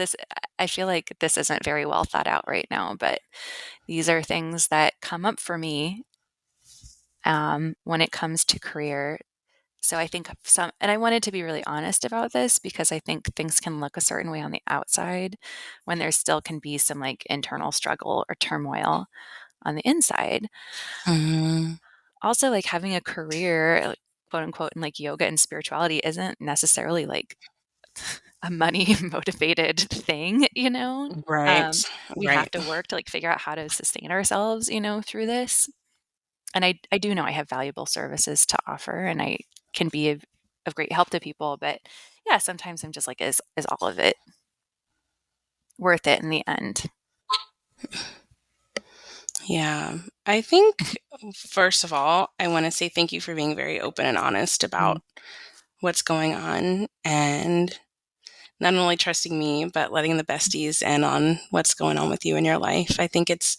[SPEAKER 1] I feel like this isn't very well thought out right now, but these are things that come up for me when it comes to career So I think and I wanted to be really honest about this because I think things can look a certain way on the outside when there still can be some like internal struggle or turmoil on the inside.
[SPEAKER 2] Mhm.
[SPEAKER 1] Also, like having a career, like, quote unquote, in like yoga and spirituality isn't necessarily like a money motivated thing, you know?
[SPEAKER 2] Right.
[SPEAKER 1] Um, we
[SPEAKER 2] Right.
[SPEAKER 1] have to work to like figure out how to sustain ourselves, you know, through this. And I do know I have valuable services to offer and I can be of great help to people. But yeah, sometimes I'm just like, is all of it worth it in the end?
[SPEAKER 2] Yeah. I think, first of all, I want to say thank you for being very open and honest
[SPEAKER 1] Mm,
[SPEAKER 2] about what's going on and not only trusting me, but letting the besties in on what's going on with you in your life. I think it's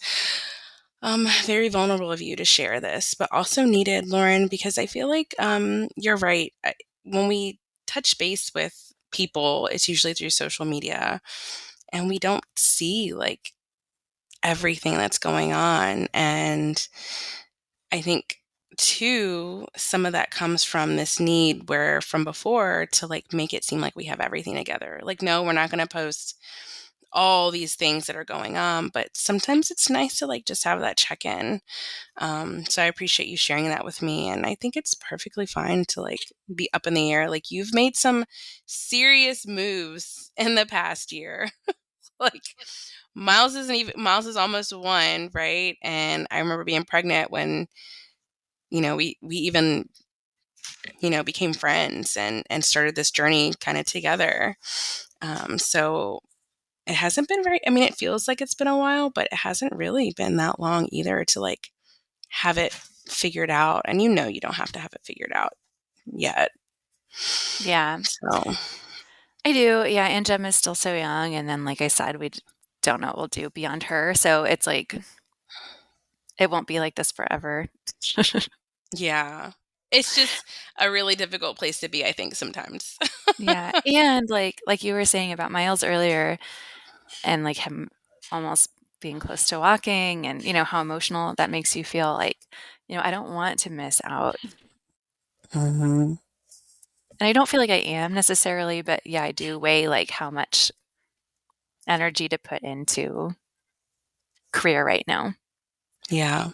[SPEAKER 2] very vulnerable of you to share this, but also needed, Lauren, because I feel like you're right. When we touch base with people, it's usually through social media, and we don't see like everything that's going on. And I think too, some of that comes from this need where from before to like make it seem like we have everything together. Like, no, we're not going to post all these things that are going on, but sometimes it's nice to like just have that check in. So I appreciate you sharing that with me. And I think it's perfectly fine to like be up in the air. Like you've made some serious moves in the past year. Like Miles is almost one, right? And I remember being pregnant when, we even, became friends and started this journey kind of together. So it hasn't been very, I mean, it feels like it's been a while, but it hasn't really been that long either to like have it figured out. And you don't have to have it figured out yet.
[SPEAKER 1] yeah,
[SPEAKER 2] So,
[SPEAKER 1] I do. Yeah. And Jem is still so young. And then, like I said, don't know what we'll do beyond her. So it's like, it won't be like this forever.
[SPEAKER 2] yeah. It's just a really difficult place to be, I think, sometimes.
[SPEAKER 1] Yeah. And like you were saying about Miles earlier and like him almost being close to walking and you know how emotional that makes you feel like, you know, I don't want to miss out.
[SPEAKER 2] Hmm.
[SPEAKER 1] And I don't feel like I am necessarily, but yeah, I do weigh like how much energy to put into career right now.
[SPEAKER 2] Yeah.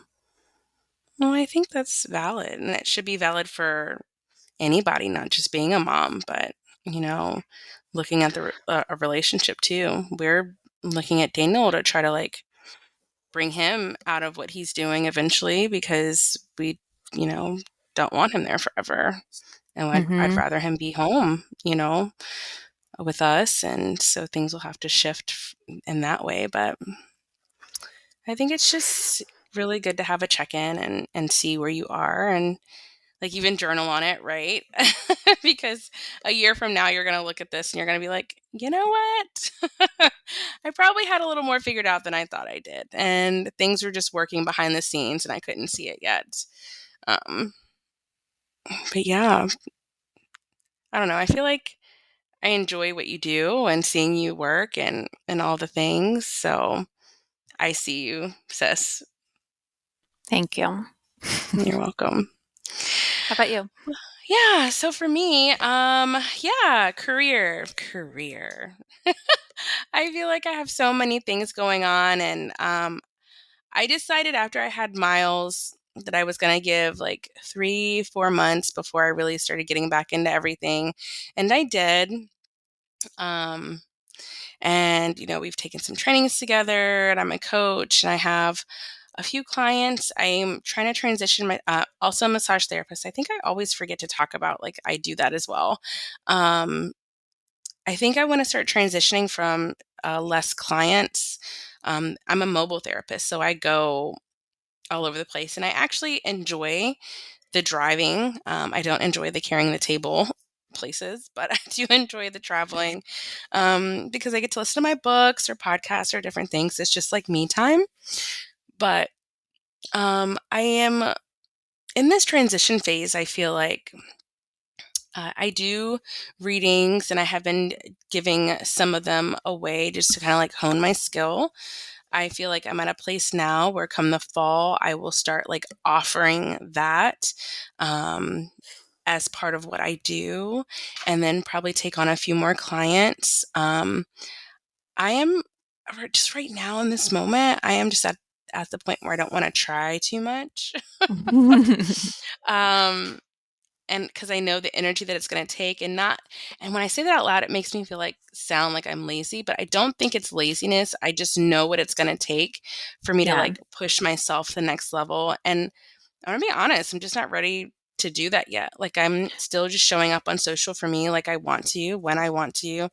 [SPEAKER 2] Well, I think that's valid. And it should be valid for anybody, not just being a mom, but, you know, looking at a relationship too. We're looking at Daniel to try to like bring him out of what he's doing eventually because we, you know, don't want him there forever. And I'd
[SPEAKER 1] Mhm.
[SPEAKER 2] rather him be home, with us. And so things will have to shift in that way. But I think it's just really good to have a check in and see where you are and like even journal on it, right? Because a year from now, you're going to look at this and you're going to be like, you know what? I probably had a little more figured out than I thought I did. And things were just working behind the scenes and I couldn't see it yet. Um, but yeah, I don't know. I feel like I enjoy what you do and seeing you work and all the things. So I see you, sis.
[SPEAKER 1] Thank you.
[SPEAKER 2] You're welcome.
[SPEAKER 1] How about you?
[SPEAKER 2] Yeah, so for me, yeah, career. I feel like I have so many things going on and I decided after I had Miles that I was going to give like 3, 4 months before I really started getting back into everything. And I did. Um, and, we've taken some trainings together and I'm a coach and I have a few clients. I'm trying to transition also a massage therapist. I think I always forget to talk about, like, I do that as well. Um, I think I want to start transitioning from less clients. I'm a mobile therapist, so I go all over the place and I actually enjoy the driving. I don't enjoy the carrying the table places, but I do enjoy the traveling because I get to listen to my books or podcasts or different things. It's just like me time. But I am in this transition phase. I feel like I do readings and I have been giving some of them away just to kind of like hone my skill. I feel like I'm at a place now where come the fall, I will start like offering that. Um, as part of what I do, and then probably take on a few more clients. I am just right now in this moment, I am just at the point where I don't want to try too much. um, and because I know the energy that it's going to take, and when I say that out loud, it makes me sound like I'm lazy, but I don't think it's laziness. I just know what it's going to take for me to
[SPEAKER 1] Yeah.
[SPEAKER 2] push myself to the next level. And I'm gonna be honest, I'm just not ready to do that yet. I'm still just showing up on social for me like I want to, when I want to,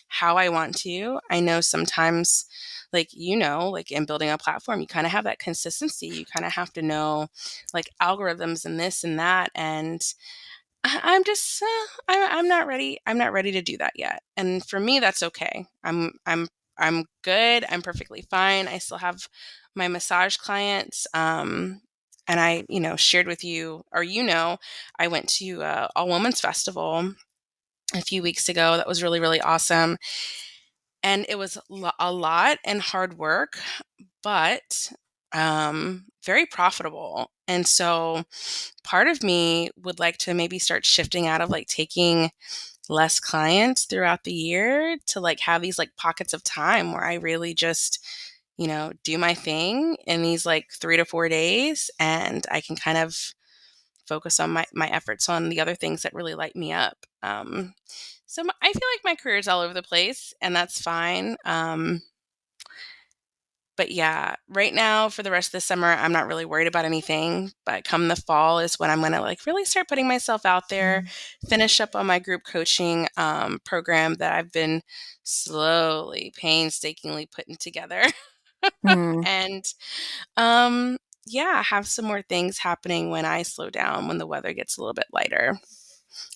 [SPEAKER 2] how I want to. I know sometimes, in building a platform, you kind of have that consistency. You kind of have to know algorithms and this and that. And I'm just, I'm not ready. I'm not ready to do that yet. And for me, that's okay. I'm good. I'm perfectly fine. I still have my massage clients. And I, shared with you, or I went to a all women's festival a few weeks ago. That was really, really awesome. And it was a lot and hard work, but very profitable. And so part of me would like to maybe start shifting out of taking less clients throughout the year to have these pockets of time where I really just, do my thing in these 3 to 4 days, and I can kind of focus on my efforts on the other things that really light me up. I feel like my career is all over the place, and that's fine. But yeah, right now for the rest of the summer, I'm not really worried about anything. But come the fall is when I'm going to really start putting myself out there, finish up on my group coaching program that I've been slowly, painstakingly putting together.
[SPEAKER 1] Mm,
[SPEAKER 2] And yeah, have some more things happening when I slow down, when the weather gets a little bit lighter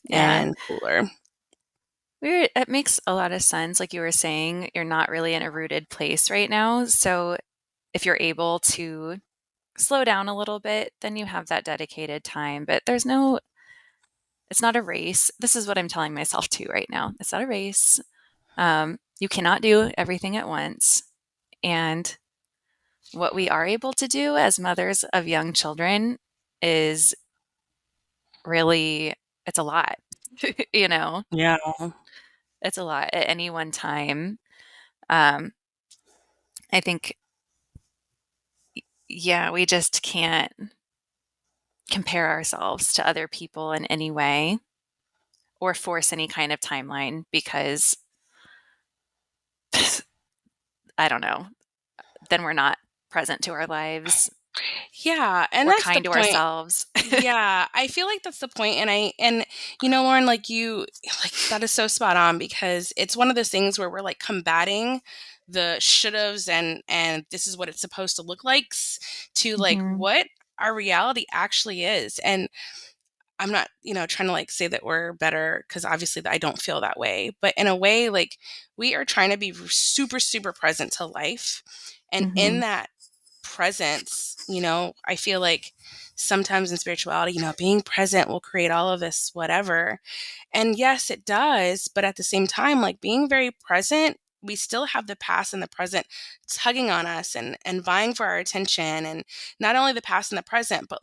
[SPEAKER 1] yeah.
[SPEAKER 2] and cooler.
[SPEAKER 1] It makes a lot of sense. Like you were saying, you're not really in a rooted place right now. So if you're able to slow down a little bit, then you have that dedicated time. But it's not a race. This is what I'm telling myself too right now. It's not a race. You cannot do everything at once. And what we are able to do as mothers of young children is really, it's a lot. you know,
[SPEAKER 2] Yeah.
[SPEAKER 1] it's a lot at any one time. Um, I think, yeah, we just can't compare ourselves to other people in any way or force any kind of timeline because I don't know, then we're not present to our lives
[SPEAKER 2] Yeah, and
[SPEAKER 1] or
[SPEAKER 2] that's the
[SPEAKER 1] kind to
[SPEAKER 2] point.
[SPEAKER 1] ourselves.
[SPEAKER 2] Yeah, I feel like that's the point, and Lauren, that is so spot on, because it's one of those things where we're combating the should-haves and this is what it's supposed to look like to
[SPEAKER 1] Mhm,
[SPEAKER 2] what our reality actually is. And I'm not, trying to say that we're better, because obviously I don't feel that way. But in a way, we are trying to be super, super present to life. And in
[SPEAKER 1] mhm,
[SPEAKER 2] that presence, I feel like sometimes in spirituality, being present will create all of this, whatever. And yes, it does. But at the same time, being very present, we still have the past and the present tugging on us and vying for our attention. And not only the past and the present, but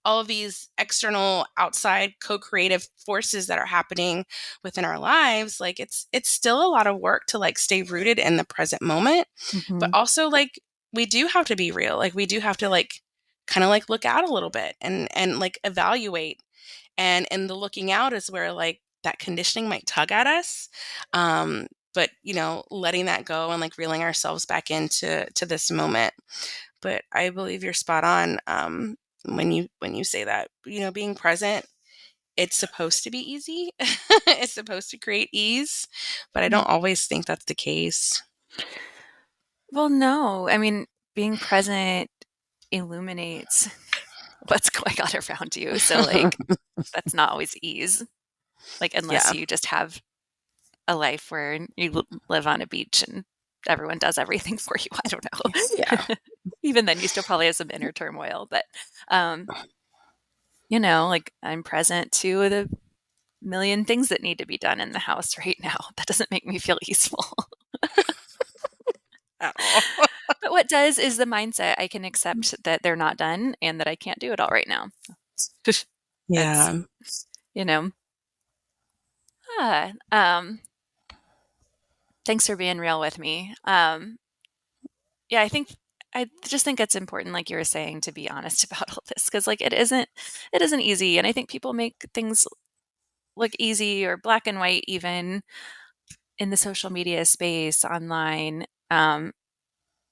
[SPEAKER 2] all of these external outside co-creative forces that are happening within our lives. It's still a lot of work to stay rooted in the present moment, but
[SPEAKER 1] mhm,
[SPEAKER 2] also we do have to be real. We do have to kind of look out a little bit and evaluate. And in the looking out is where that conditioning might tug at us. But letting that go and reeling ourselves back into this moment. But I believe you're spot on, when you say that, being present, it's supposed to be easy. It's supposed to create ease, but I
[SPEAKER 1] mm.
[SPEAKER 2] don't always think that's the case.
[SPEAKER 1] Well, no, I mean, being present illuminates what's going on around you, so, that's not always ease, unless
[SPEAKER 2] Yeah.
[SPEAKER 1] you just have a life where you live on a beach and everyone does everything for you, I don't
[SPEAKER 2] Yeah.
[SPEAKER 1] know. Even then, you still probably have some inner turmoil, but, um, I'm present to the million things that need to be done in the house right now. That doesn't make me feel easeful.
[SPEAKER 2] At all.
[SPEAKER 1] But what does is the mindset. I can accept that they're not done and that I can't do it all right now. That's
[SPEAKER 2] Yeah.
[SPEAKER 1] you know. Ah, um, Thanks for being real with me. Yeah, I just think it's important, like you were saying, to be honest about all this because, like, it isn't easy, and I think people make things look easy or black and white even in the social media space online,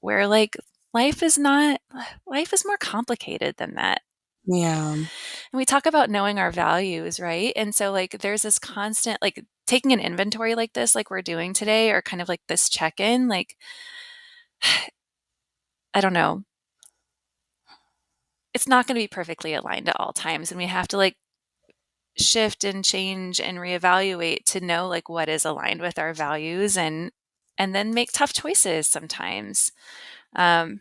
[SPEAKER 1] where, like, life is not life is more complicated than that.
[SPEAKER 2] Yeah.
[SPEAKER 1] And we talk about knowing our values, right? And so, like, there's this constant, like, taking an inventory like this, like we're doing today, or kind of like this check-in, like, I don't know, it's not gonna be perfectly aligned at all times, and we have to, like, shift and change and reevaluate to know, like, what is aligned with our values and then make tough choices sometimes. Um,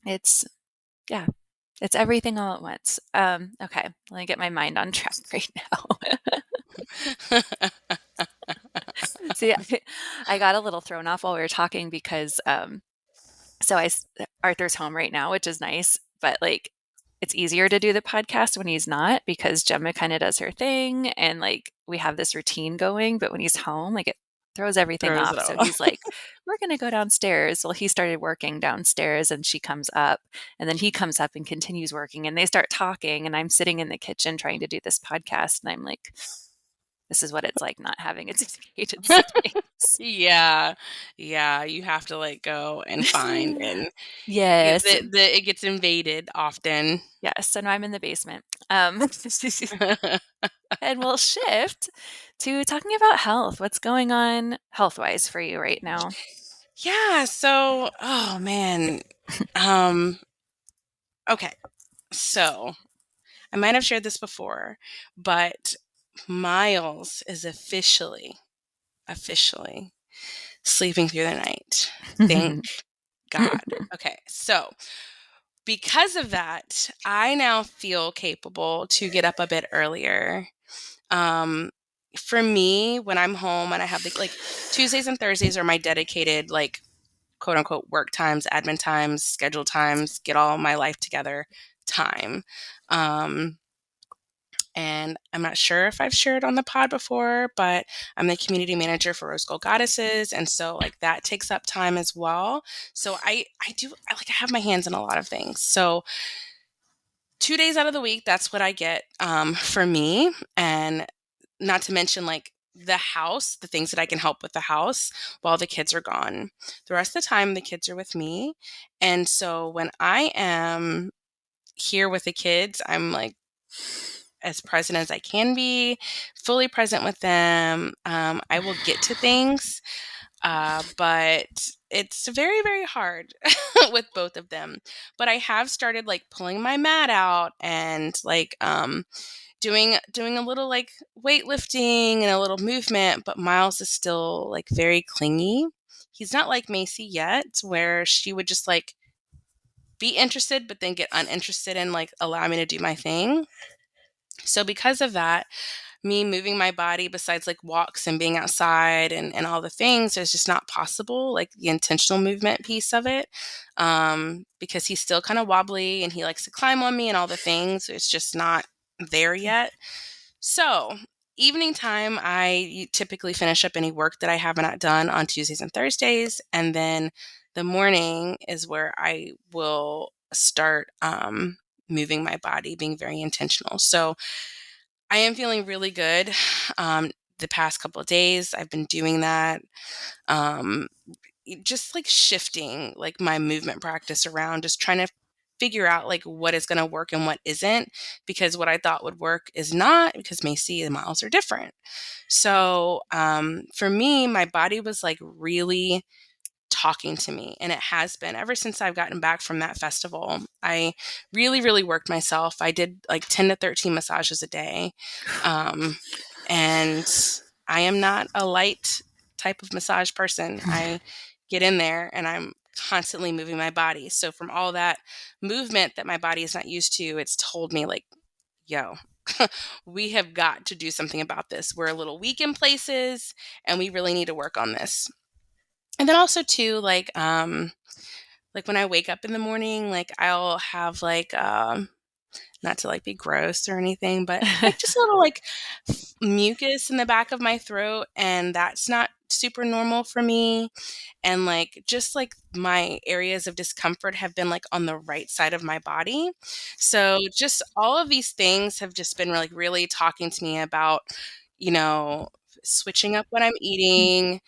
[SPEAKER 1] it's yeah, it's everything all at once. Okay, let me get my mind on track right now. See, I got a little thrown off while we were talking because, so Arthur's home right now, which is nice, but, like, it's easier to do the podcast when he's not because Gemma kinda does her thing and, like, we have this routine going, but when he's home, like, it throws everything
[SPEAKER 2] Throws
[SPEAKER 1] off,
[SPEAKER 2] it
[SPEAKER 1] so
[SPEAKER 2] off.
[SPEAKER 1] he's like, "We're gonna go downstairs." Well, he started working downstairs, and she comes up, and then he comes up and continues working, and they start talking, and I'm sitting in the kitchen trying to do this podcast, and I'm like, "This is what it's like not having a dedicated space."
[SPEAKER 2] Yeah. Yeah, you have to, like, go and find, and
[SPEAKER 1] Yes.
[SPEAKER 2] it gets invaded often.
[SPEAKER 1] Yes, so now I'm in the basement. And we'll shift to talking about health. What's going on health-wise for you right now?
[SPEAKER 2] Yeah, so oh, man. Um, okay. So, I might have shared this before, but Miles is officially sleeping through the night. Thank God. Okay, so because of that, I now feel capable to get up a bit earlier. Um, for me, when I'm home and I have like Tuesdays and Thursdays are my dedicated like quote unquote work times, admin times, schedule times, get all my life together time. Um, and I'm not sure if I've shared on the pod before, but I'm the community manager for Rose Gold Goddesses, and so like that takes up time as well. So I have my hands in a lot of things. So 2 days out of the week, that's what I get for me, and not to mention like the house, the things that I can help with the house while the kids are gone. The rest of the time, the kids are with me, and so when I am here with the kids, I'm like as present as I can be, fully present with them. I will get to things, but it's very, very hard with both of them. But I have started like pulling my mat out and like doing a little like weightlifting and a little movement. But Miles is still like very clingy. He's not like Macy yet, where she would just like be interested, but then get uninterested and like allow me to do my thing. So because of that, me moving my body besides like walks and being outside and all the things is just not possible, like the intentional movement piece of it, because he's still kind of wobbly and he likes to climb on me and all the things. It's just not there yet. So evening time, I typically finish up any work that I have not done on Tuesdays and Thursdays, and then the morning is where I will start moving my body, being very intentional. So I am feeling really good. The past couple of days, I've been doing that. Um, just like shifting like my movement practice around, just trying to figure out like what is going to work and what isn't, because what I thought would work is not, because Macy and Miles are different. So for me, my body was like really talking to me, and it has been ever since I've gotten back from that festival. I really, really worked myself. I did like 10 to 13 massages a day. Um, and I am not a light type of massage person. I get in there and I'm constantly moving my body. So from all that movement that my body is not used to, it's told me like, yo, we have got to do something about this. We're a little weak in places and we really need to work on this. And then also too, like when I wake up in the morning, like I'll have like not to like be gross or anything, but like just a little like mucus in the back of my throat, and that's not super normal for me. And like just like my areas of discomfort have been like on the right side of my body. So just all of these things have just been like really talking to me about, you know, switching up what I'm eating,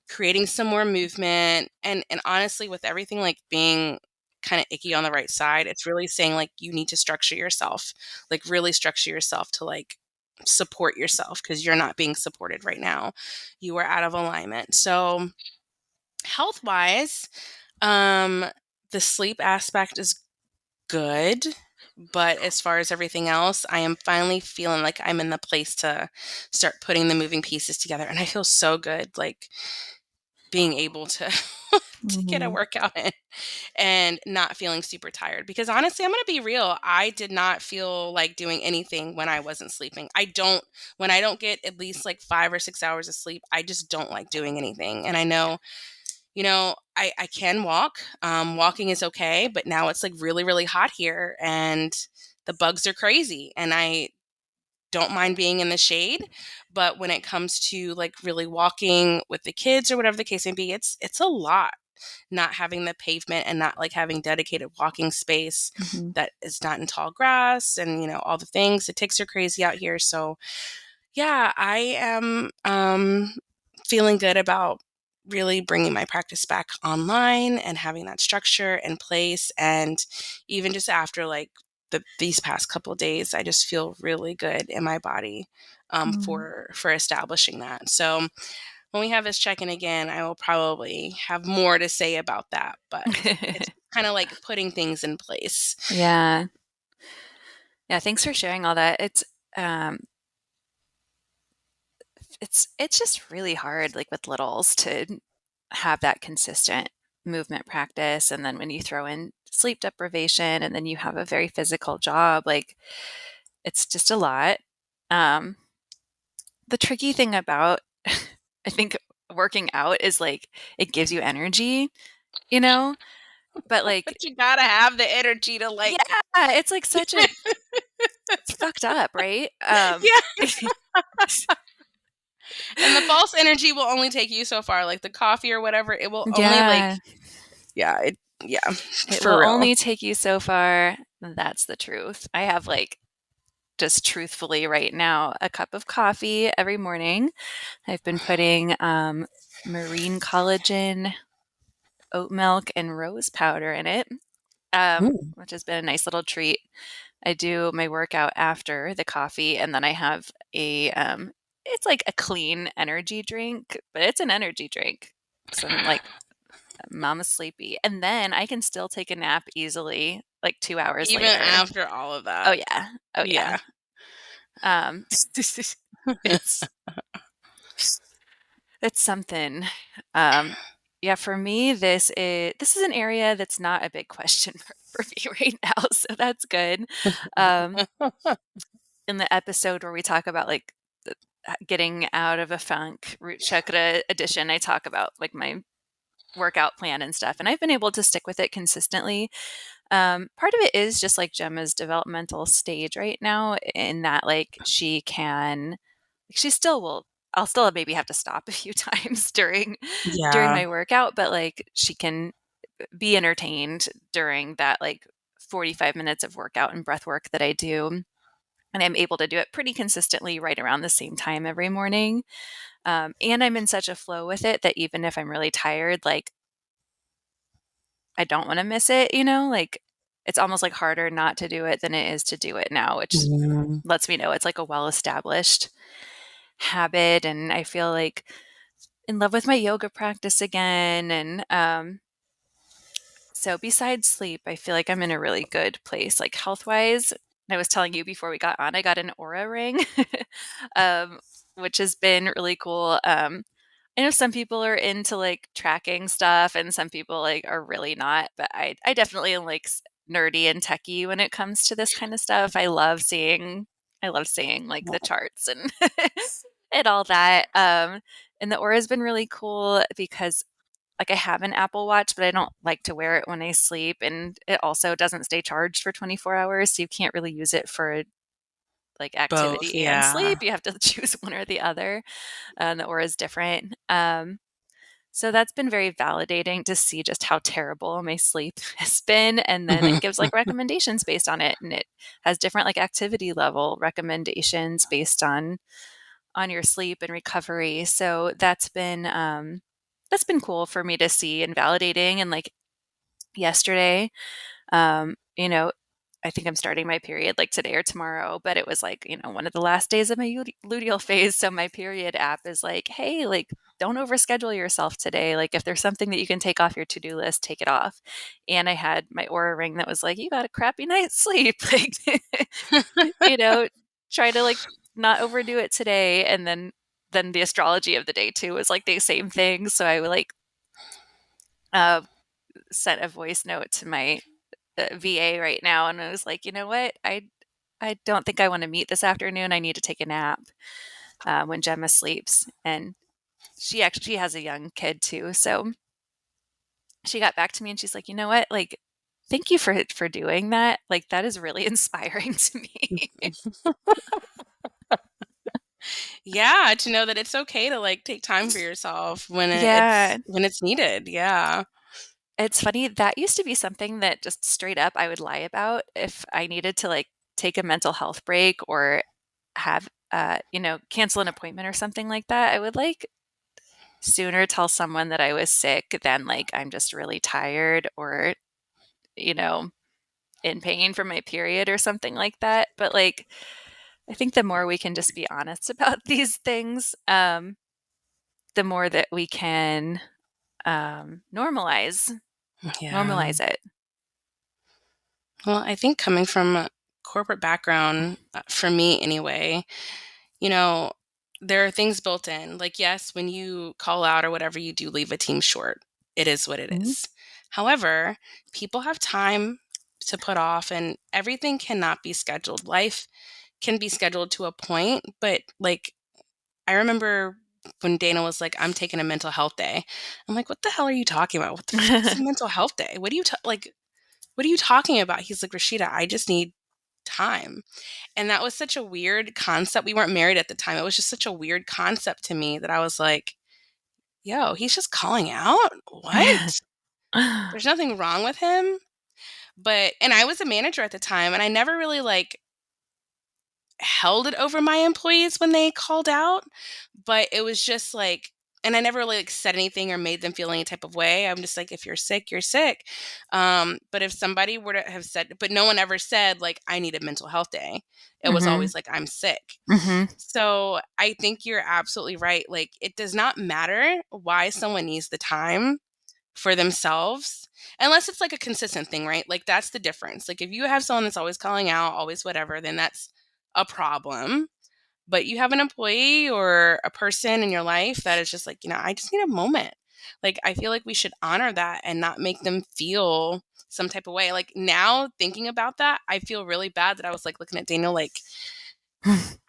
[SPEAKER 2] creating some more movement, and honestly with everything like being kind of icky on the right side, it's really saying like you need to structure yourself, like really structure yourself to like support yourself because you're not being supported right now. You are out of alignment. So health wise, um, the sleep aspect is good, but as far as everything else, I am finally feeling like I'm in the place to start putting the moving pieces together, and I feel so good, like being able to to get a
[SPEAKER 1] Mhm.
[SPEAKER 2] workout in and not feeling super tired. Because honestly, I'm gonna be real, I did not feel like doing anything when I wasn't sleeping. I don't when I don't get at least like 5 or 6 hours of sleep, I just don't like doing anything. And I know I can walk. Walking is okay, but now it's like really, really hot here and the bugs are crazy. And I don't mind being in the shade. But when it comes to like really walking with the kids or whatever the case may be, it's a lot not having the pavement and not like having dedicated walking space
[SPEAKER 1] Mhm.
[SPEAKER 2] that is not in tall grass and all the things. The ticks are crazy out here. So yeah, I am feeling good about really bringing my practice back online and having that structure in place. And even just after like these past couple of days, I just feel really good in my body
[SPEAKER 1] Mm.
[SPEAKER 2] for establishing that. So when we have this check-in again, I will probably have more to say about that. But it's kind of like putting things in place.
[SPEAKER 1] Yeah. Yeah, thanks for sharing all that. Um it's just really hard, like, with littles to have that consistent movement practice, and then when you throw in sleep deprivation, and then you have a very physical job, like, it's just a lot. Um, the tricky thing about, I think, working out is, like, it gives you energy, you know? But, like,
[SPEAKER 2] But you gotta have the energy to like,
[SPEAKER 1] yeah, it's, like, such a it's fucked up, right?
[SPEAKER 2] yeah. And the false energy will only take you so far. Like the coffee or whatever, it will only like,
[SPEAKER 1] Yeah.
[SPEAKER 2] yeah, yeah,
[SPEAKER 1] It
[SPEAKER 2] for
[SPEAKER 1] will
[SPEAKER 2] real.
[SPEAKER 1] only take you so far. That's the truth. I have, like, just truthfully right now, a cup of coffee every morning. I've been putting, marine collagen, oat milk, and rose powder in it,
[SPEAKER 2] Mm.
[SPEAKER 1] which has been a nice little treat. I do my workout after the coffee, and then I have it's like a clean energy drink, but it's an energy drink. So I'm like, mama sleepy. And then I can still take a nap easily, like 2 hours
[SPEAKER 2] Even
[SPEAKER 1] later.
[SPEAKER 2] after all of
[SPEAKER 1] Oh,
[SPEAKER 2] that.
[SPEAKER 1] yeah. Oh, yeah.
[SPEAKER 2] Yeah.
[SPEAKER 1] Um, it's it's something. Um, yeah, for me, this is an area that's not a big question for me right now, so that's good. Um, in the episode where we talk about, like, getting out of a funk, root chakra edition, I talk about, like, my workout plan and stuff, and I've been able to stick with it consistently. Part of it is just like Gemma's developmental stage right now, in that like she still will. I'll still maybe have to stop a few times during
[SPEAKER 2] Yeah.
[SPEAKER 1] my workout, but like she can be entertained during that like 45 minutes of workout and breath work that I do. And I'm able to do it pretty consistently right around the same time every morning. And I'm in such a flow with it that even if I'm really tired, like I don't wanna miss it, like, it's almost, like, harder not to do it than it is to do it now, which
[SPEAKER 2] Mm.
[SPEAKER 1] lets me know it's, like, a well-established habit, and I feel, like, in love with my yoga practice again, and, so besides sleep, I feel like I'm in a really good place, like, health-wise. I was telling you before we got on, I got an Aura ring, um, which has been really cool. I know some people are into, like, tracking stuff and some people, like, are really not, but I definitely am, like, nerdy and techy when it comes to this kinda stuff. I love seeing, like, the charts and and all that, and the Aura's been really cool because like I have an Apple Watch, but I don't like to wear it when I sleep, and it also doesn't stay charged for 24 hours, so you can't really use it for like
[SPEAKER 2] Both,
[SPEAKER 1] activity and
[SPEAKER 2] yeah.
[SPEAKER 1] sleep. You have to choose one or the other, and the Aura is different. So that's been very validating to see just how terrible my sleep has been, and then it gives like recommendations based on it, and it has different like activity level recommendations based on your sleep and recovery. So that's been cool for me to see and validating. And like yesterday, you know, I think I'm starting my period like today or tomorrow, but it was like, one of the last days of my luteal phase. So my period app is like, hey, like, don't overschedule yourself today. Like, if there's something that you can take off your to do list, take it off. And I had my Aura ring that was like, you got a crappy night's sleep. Like, you know, try to like not overdo it today. And then the astrology of the day too was like the same thing. So I would like uh, sent a voice note to my VA right now, and I was like, you know what, I don't think I want to meet this afternoon. I need to take a nap when Gemma sleeps, and she has a young kid too, so she got back to me and she's like, you know what, like, thank you for doing that. Like, that is really inspiring to me.
[SPEAKER 2] Yeah, to know that it's okay to, like, take time for yourself when
[SPEAKER 1] Yeah.
[SPEAKER 2] it's needed, yeah.
[SPEAKER 1] It's funny, that used to be something that just straight up I would lie about if I needed to, like, take a mental health break or have, cancel an appointment or something like that. I would, like, sooner tell someone that I was sick than, like, I'm just really tired or, you know, in pain from my period or something like that. But, like, I think the more we can just be honest about these things, the more that we can, normalize
[SPEAKER 2] Yeah.
[SPEAKER 1] normalize it.
[SPEAKER 2] Well, I think coming from a corporate background, for me anyway, you know, there are things built in. Like, yes, when you call out or whatever, you do leave a team short. It is what it
[SPEAKER 1] Mhm.
[SPEAKER 2] is. However, people have time to put off, and everything cannot be scheduled. Life can be scheduled to a point, but like, I remember when Dana was like, I'm taking a mental health day. I'm like, what the hell are you talking about? What the fuck is a mental health day? What are you like? What are you talking about? He's like, Rashida, I just need time. And that was such a weird concept. We weren't married at the time. It was just such a weird concept to me that I was like, yo, he's just calling out? What? There's nothing wrong with him. And I was a manager at the time, and I never really like held it over my employees when they called out, but it was just like, and I never really like said anything or made them feel any type of way. I'm just like, if you're sick, you're sick. But if somebody were to have said, but no one ever said like, I need a mental health day. It was
[SPEAKER 1] Mhm.
[SPEAKER 2] always like, I'm sick.
[SPEAKER 1] Mhm.
[SPEAKER 2] So I think you're absolutely right. Like, it does not matter why someone needs the time for themselves, unless it's like a consistent thing, right? Like, that's the difference. Like, if you have someone that's always calling out, always whatever, then that's a problem. But you have an employee or a person in your life that is just like, I just need a moment. Like, I feel like we should honor that and not make them feel some type of way. Like, now thinking about that, I feel really bad that I was like looking at Daniel like,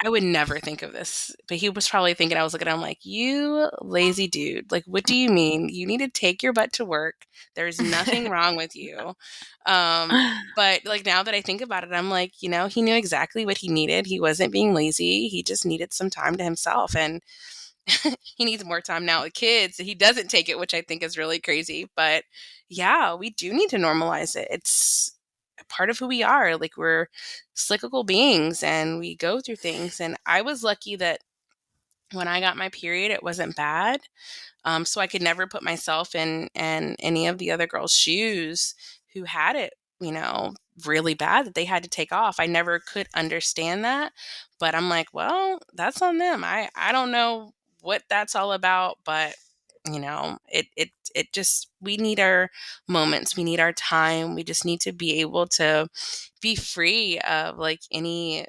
[SPEAKER 2] I would never think of this. But he was probably thinking, I was looking at him like, you lazy dude. Like, what do you mean? You need to take your butt to work. There's nothing wrong with you. But like, now that I think about it, I'm like, he knew exactly what he needed. He wasn't being lazy. He just needed some time to himself. And he needs more time now with kids. He doesn't take it, which I think is really crazy. But yeah, we do need to normalize it. It's a part of who we are. Like, we're cyclical beings and we go through things. And I was lucky that when I got my period, it wasn't bad. So I could never put myself in any of the other girls' shoes who had it, really bad that they had to take off. I never could understand that, but I'm like, well, that's on them. I don't know what that's all about, but it just, we need our moments. We need our time. We just need to be able to be free of like any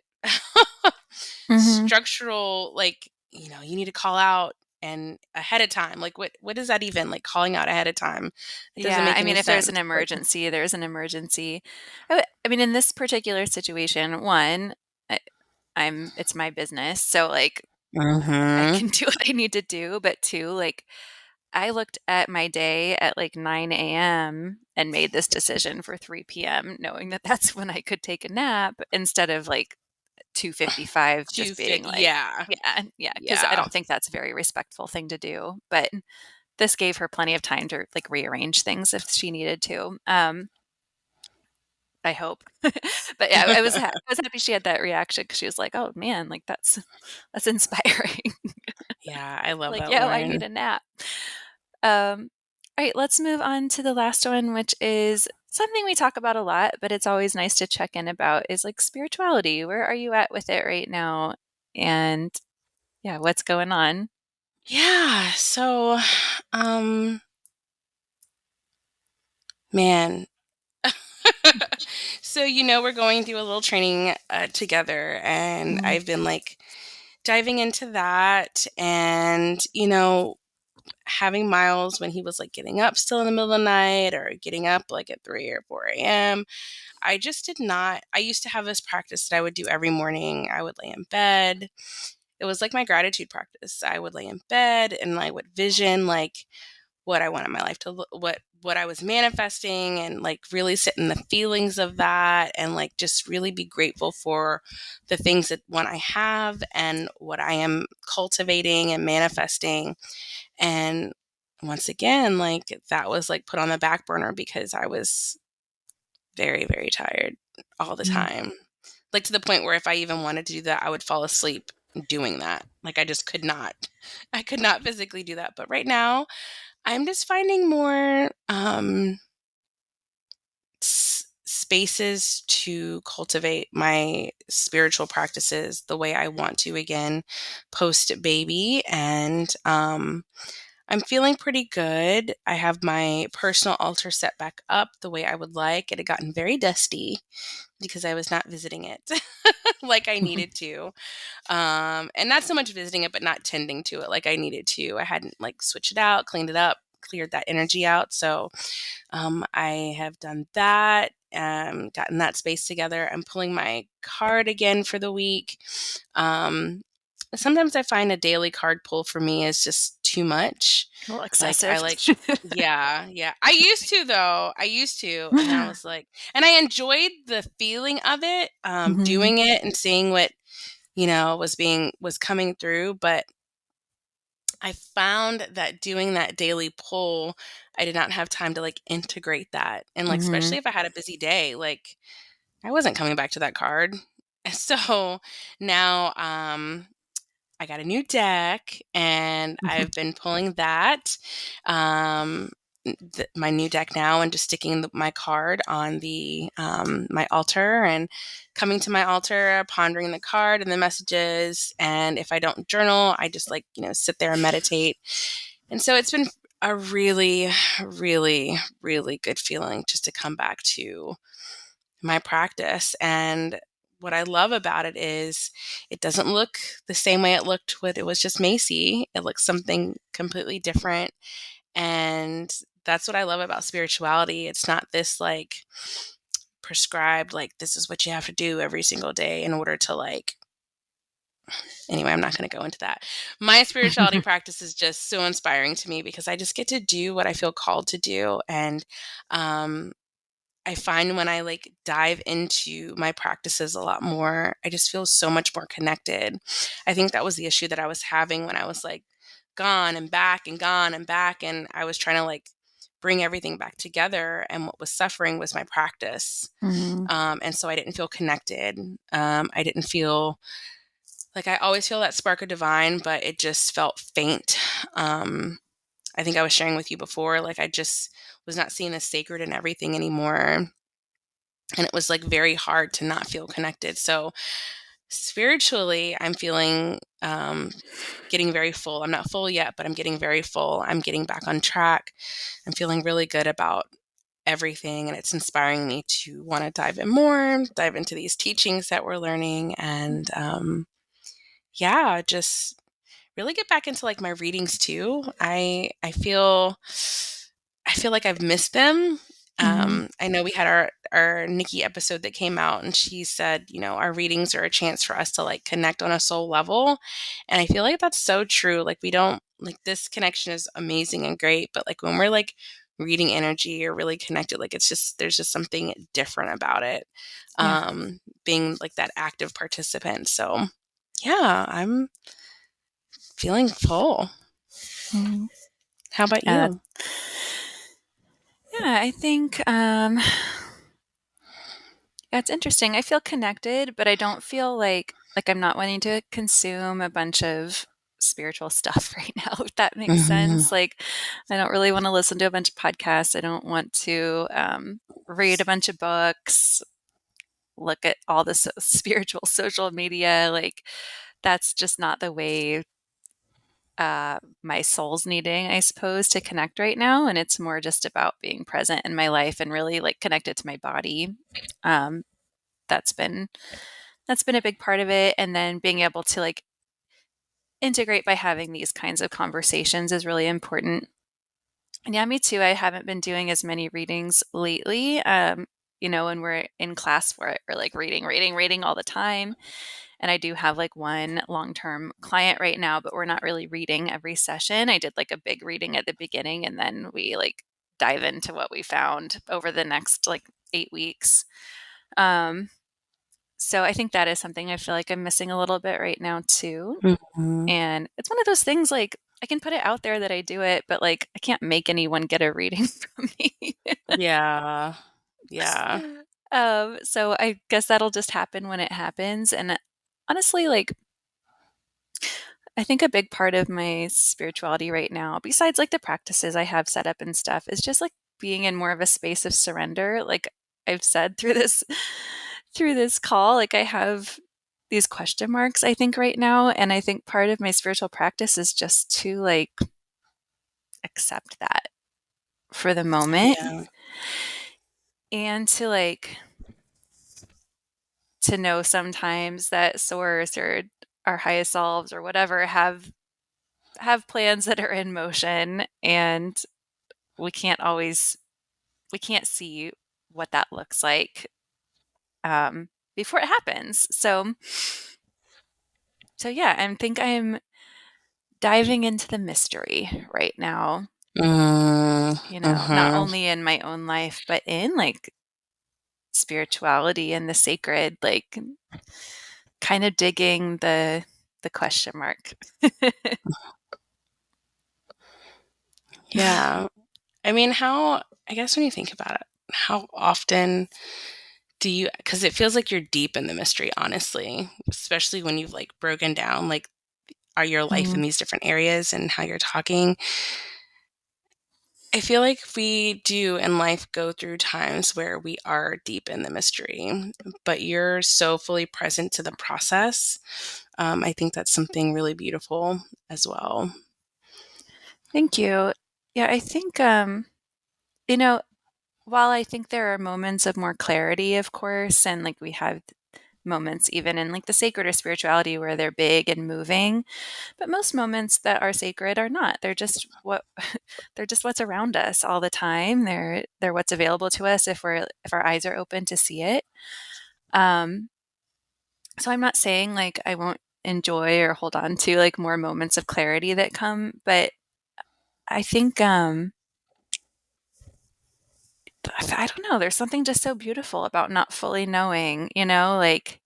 [SPEAKER 1] Mhm.
[SPEAKER 2] structural, like, you need to call out and ahead of time. Like, what is that even, like, calling out ahead of time? It doesn't
[SPEAKER 1] Yeah,
[SPEAKER 2] make
[SPEAKER 1] I
[SPEAKER 2] any
[SPEAKER 1] mean, if there's
[SPEAKER 2] sense.
[SPEAKER 1] an
[SPEAKER 2] But
[SPEAKER 1] emergency, there's an emergency. I mean, in this particular situation, one, I it's my business, so, like, I
[SPEAKER 2] mhm.
[SPEAKER 1] can do what I need to do, but two, like, I looked at my day at like 9 a.m. and made this decision for 3 p.m., knowing that that's when I could take a nap instead of like 2:55 just being
[SPEAKER 2] 2:50,
[SPEAKER 1] like,
[SPEAKER 2] yeah.
[SPEAKER 1] yeah, yeah, because I
[SPEAKER 2] Yeah.
[SPEAKER 1] don't think that's a very respectful thing to do. But this gave her plenty of time to like rearrange things if she needed to. I hope. But yeah, I was happy she had that reaction because she was like, "Oh man, like that's inspiring."
[SPEAKER 2] Yeah, I love
[SPEAKER 1] Like,
[SPEAKER 2] that,
[SPEAKER 1] "Yo, I need
[SPEAKER 2] Lauren.
[SPEAKER 1] a nap." All right, let's move on to the last one, which is something we talk about a lot, but it's always nice to check in about is like spirituality. Where are you at with it right now? And yeah, what's going on?
[SPEAKER 2] Yeah, so, um, man. So, we're going through a little training, together, and
[SPEAKER 1] Mhm.
[SPEAKER 2] I've been, like, diving into that and, having Miles when he was, like, getting up still in the middle of the night or getting up, like, at 3 or 4 AM. I just did not I used to have this practice that I would do every morning. I would lay in bed. It was like my gratitude practice. I would lay in bed and I would vision, like, what I wanted my life to look what I was manifesting and, like, really sit in the feelings of that and, like, just really be grateful for the things that one I have and what I am cultivating and manifesting. And once again, like, that was, like, put on the back burner because I was very, very tired all the
[SPEAKER 1] Mhm.
[SPEAKER 2] time. Like, to the point where if I even wanted to do that, I would fall asleep doing that. Like, I just could not. I could not physically do that. But right now, I'm just finding more spaces to cultivate my spiritual practices the way I want to again post baby. And I'm feeling pretty good. I have my personal altar set back up the way I would like. It had gotten very dusty because I was not visiting it like I needed to. And not so much visiting it, but not tending to it like I needed to. I hadn't like switched it out, cleaned it up, cleared that energy out. So I have done that, gotten that space together. I'm pulling my card again for the week. Um, Sometimes I find a daily card pull for me is just too much.
[SPEAKER 1] A little
[SPEAKER 2] Like I
[SPEAKER 1] excessive.
[SPEAKER 2] like yeah, yeah. I used to though. I used to and then I was like and I enjoyed the feeling of it,
[SPEAKER 1] Mhm.
[SPEAKER 2] doing it and seeing what, was coming through, but I found that doing that daily pull, I did not have time to like integrate that. And like
[SPEAKER 1] Mhm.
[SPEAKER 2] especially if I had a busy day, like I wasn't coming back to that card. So now I got a new deck and
[SPEAKER 1] Mhm.
[SPEAKER 2] I've been pulling that. Um, my new deck now and just sticking my card on the my altar and coming to my altar, pondering the card and the messages. And if I don't journal, I just like sit there and meditate. And so it's been a really, really, really good feeling just to come back to my practice. And what I love about it is it doesn't look the same way it looked when it was just Macy. It looks something completely different. And that's what I love about spirituality. It's not this like prescribed, like, this is what you have to do every single day in order to like, anyway, I'm not going to go into that. My spirituality practice is just so inspiring to me because I just get to do what I feel called to do. And, I find when I like dive into my practices a lot more, I just feel so much more connected. I think that was the issue that I was having when I was like gone and back and gone and back. And I was trying to like bring everything back together. And what was suffering was my practice.
[SPEAKER 1] Mhm.
[SPEAKER 2] And so I didn't feel connected. I didn't feel like I always feel that spark of divine, but it just felt faint. Um, I think I was sharing with you before, like I just was not seeing the sacred in everything anymore, and it was like very hard to not feel connected. So spiritually I'm feeling getting very full. I'm not full yet, but I'm getting very full. I'm getting back on track. I'm feeling really good about everything, and it's inspiring me to want to dive in more, dive into these teachings that we're learning, and yeah, just really get back into like my readings too. I feel like I've missed them.
[SPEAKER 1] Mhm.
[SPEAKER 2] I know we had our Nikki episode that came out, and she said, our readings are a chance for us to like connect on a soul level, and I feel like that's so true. Like we don't like this connection is amazing and great, but like when we're like reading energy or really connected, like it's just there's just something different about it.
[SPEAKER 1] Yeah.
[SPEAKER 2] Being like that active participant. So yeah, I'm feeling full.
[SPEAKER 1] Mhm.
[SPEAKER 2] How about
[SPEAKER 1] Yeah,
[SPEAKER 2] you?
[SPEAKER 1] yeah, I think, yeah, it's interesting. I feel connected, but I don't feel like I'm not wanting to consume a bunch of spiritual stuff right now, if that makes
[SPEAKER 2] Mhm.
[SPEAKER 1] sense. Like, I don't really wanna listen to a bunch of podcasts. I don't want to, read a bunch of books, look at all this spiritual social media. Like, that's just not the way my soul's needing, I suppose, to connect right now. And it's more just about being present in my life and really like connected to my body. Um, that's been that's been a big part of it. And then being able to like integrate by having these kinds of conversations is really important. And yeah, me too. I haven't been doing as many readings lately. When we're in class, we're like reading all the time. And I do have like one long-term client right now, but we're not really reading every session. I did like a big reading at the beginning and then we like dive into what we found over the next like 8 weeks. Um, so I think that is something I feel like I'm missing a little bit right now too.
[SPEAKER 2] Mhm.
[SPEAKER 1] And it's one of those things like I can put it out there that I do it, but like I can't make anyone get a reading from me.
[SPEAKER 2] Yeah. Yeah.
[SPEAKER 1] So I guess that'll just happen when it happens. And honestly, like I think a big part of my spirituality right now, besides like the practices I have set up and stuff, is just like being in more of a space of surrender. Like I've said through this through this call, like I have these question marks I think right now, and I think part of my spiritual practice is just to like accept that for the moment
[SPEAKER 2] Yeah.
[SPEAKER 1] and to like to know sometimes that source or our highest selves or whatever have plans that are in motion and we can't always we can't see what that looks like um, before it happens. So yeah, I think I'm diving into the mystery right now.
[SPEAKER 2] Mm,
[SPEAKER 1] Not
[SPEAKER 2] mhm.
[SPEAKER 1] only in my own life, but in like spirituality and the sacred, like kind of digging the question mark.
[SPEAKER 2] Yeah. I mean, I guess when you think about it, how often do you, because it feels like you're deep in the mystery, honestly, especially when you've like broken down, like, are your life
[SPEAKER 1] Mm.
[SPEAKER 2] in these different areas and how you're talking. I feel like we do in life go through times where we are deep in the mystery, but you're so fully present to the process. I think that's something really beautiful as well.
[SPEAKER 1] Thank you. Yeah, I think you know, while I think there are moments of more clarity, of course, and like we have moments even in like the sacred or spirituality where they're big and moving, but most moments that are sacred are not. They're just what they're just what's around us all the time. They're what's available to us if our eyes are open to see it. Um, so I'm not saying like I won't enjoy or hold on to like more moments of clarity that come, but I think I don't know, there's something just so beautiful about not fully knowing, like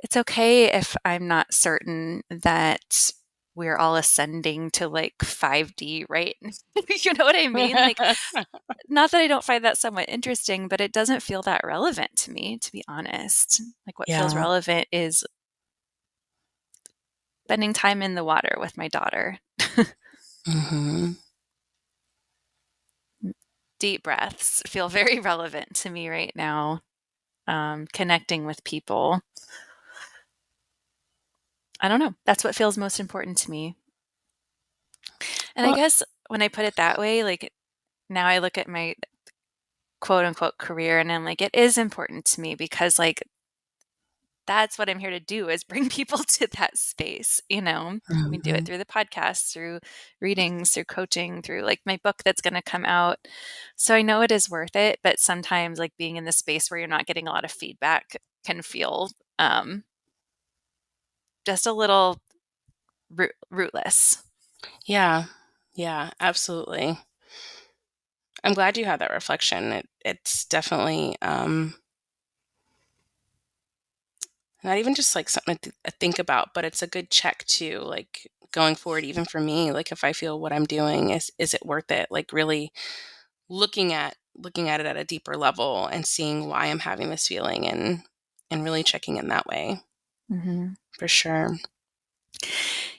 [SPEAKER 1] it's okay if I'm not certain that we're all ascending to like 5D, right? You know what I mean? Like, not that I don't find that somewhat interesting, but it doesn't feel that relevant to me, to be honest. Like, what feels
[SPEAKER 2] Yeah.
[SPEAKER 1] relevant is spending time in the water with my daughter.
[SPEAKER 2] Hmm.
[SPEAKER 1] Deep breaths feel very relevant to me right now. Connecting with people. I don't know. That's what feels most important to me. And I
[SPEAKER 2] Well,
[SPEAKER 1] guess when I put it that way, like now I look at my quote unquote career and I'm like, it is important to me because like that's what I'm here to do is bring people to that space, We do it
[SPEAKER 2] mhm.
[SPEAKER 1] through the podcast, through readings, through coaching, through like my book that's going to come out. So I know it is worth it, but sometimes like being in the space where you're not getting a lot of feedback can feel just a little rootless.
[SPEAKER 2] Yeah. Yeah, absolutely. I'm glad you had that reflection. It's definitely not even just like something to think about, but it's a good check too. Like going forward, even for me, like if I feel what I'm doing is it worth it? Like really looking at it at a deeper level and seeing why I'm having this feeling and really checking in that way
[SPEAKER 1] Mm-hmm.
[SPEAKER 2] for sure.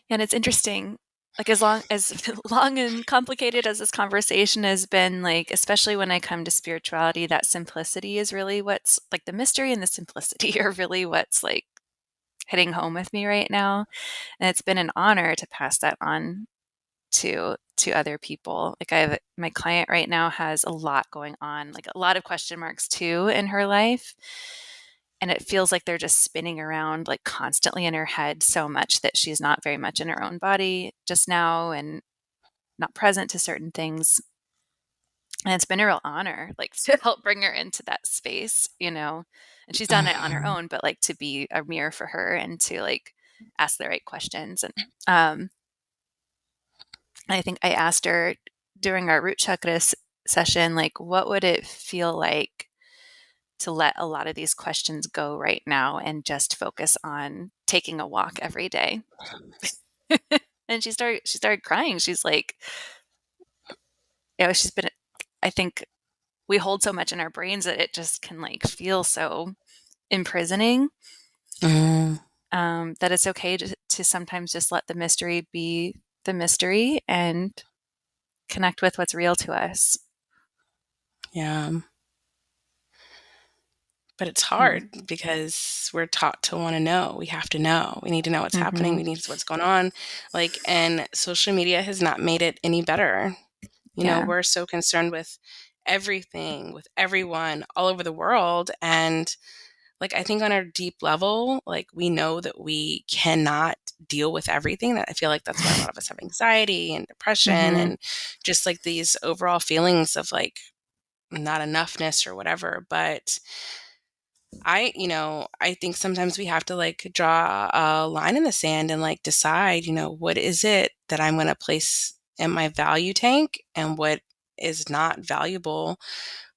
[SPEAKER 1] And it's interesting, like as long as long and complicated as this conversation has been, like especially when I come to spirituality, that simplicity is really what's like the mystery and the simplicity are really what's like hitting home with me right now. And it's been an honor to pass that on to other people. Like I have my client right now has a lot going on, like a lot of question marks too in her life. And it feels like they're just spinning around like constantly in her head so much that she's not very much in her own body just now and not present to certain things. And it's been a real honor, like to help bring her into that space, you know. And she's done it on her
[SPEAKER 2] Mhm.
[SPEAKER 1] own, but like to be a mirror for her and to like ask the right questions. And I think I asked her during our root chakra session, like, what would it feel like to let a lot of these questions go right now and just focus on taking a walk every day? And she started crying. She's like, she's been, I think we hold so much in our brains that it just can like feel so imprisoning,
[SPEAKER 2] Mhm.
[SPEAKER 1] that it's okay to sometimes just let the mystery be the mystery and connect with what's real to us.
[SPEAKER 2] Yeah. But it's
[SPEAKER 1] Mm-hmm.
[SPEAKER 2] hard because we're taught to want to know. We have to know. We need to know what's happening.
[SPEAKER 1] Mm-hmm.
[SPEAKER 2] We need to know what's going on. Like, and social media has not made it any better. You know,
[SPEAKER 1] Yeah.
[SPEAKER 2] we're so concerned with everything, with everyone all over the world. And like, I think on a deep level, like, we know that we cannot deal with everything. That I feel like that's why a lot of us have anxiety and depression
[SPEAKER 1] Mm-hmm.
[SPEAKER 2] and just like these overall feelings of like not enoughness or whatever. But I think sometimes we have to like draw a line in the sand and like decide, what is it that I'm going to place in my value tank and what is not valuable,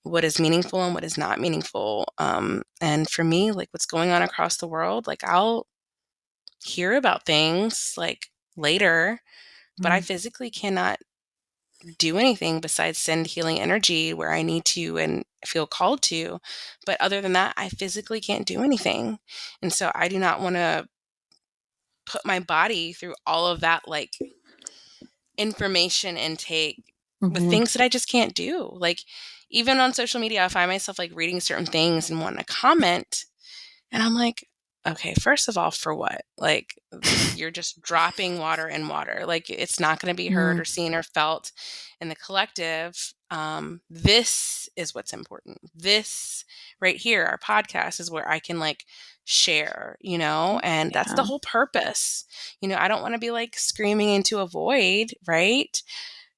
[SPEAKER 2] what is meaningful and what is not meaningful. And for me, like what's going on across the world, like I'll hear about things like later, but I physically cannot do anything besides send healing energy where I need to and feel called to. But other than that, I physically can't do anything. And so I do not want to put my body through all of that like information intake with
[SPEAKER 1] Mm-hmm.
[SPEAKER 2] things that I just can't do. Like even on social media, I find myself like reading certain things and wanting to comment. And I'm like, okay, first of all, for what? Like, you're just dropping water in water. Like, it's not going to be heard
[SPEAKER 1] Mm,
[SPEAKER 2] or seen or felt in the collective. This is what's important. This right here, our podcast, is where I can like share, and that's the
[SPEAKER 1] yeah.
[SPEAKER 2] whole purpose. I don't want to be like screaming into a void, right?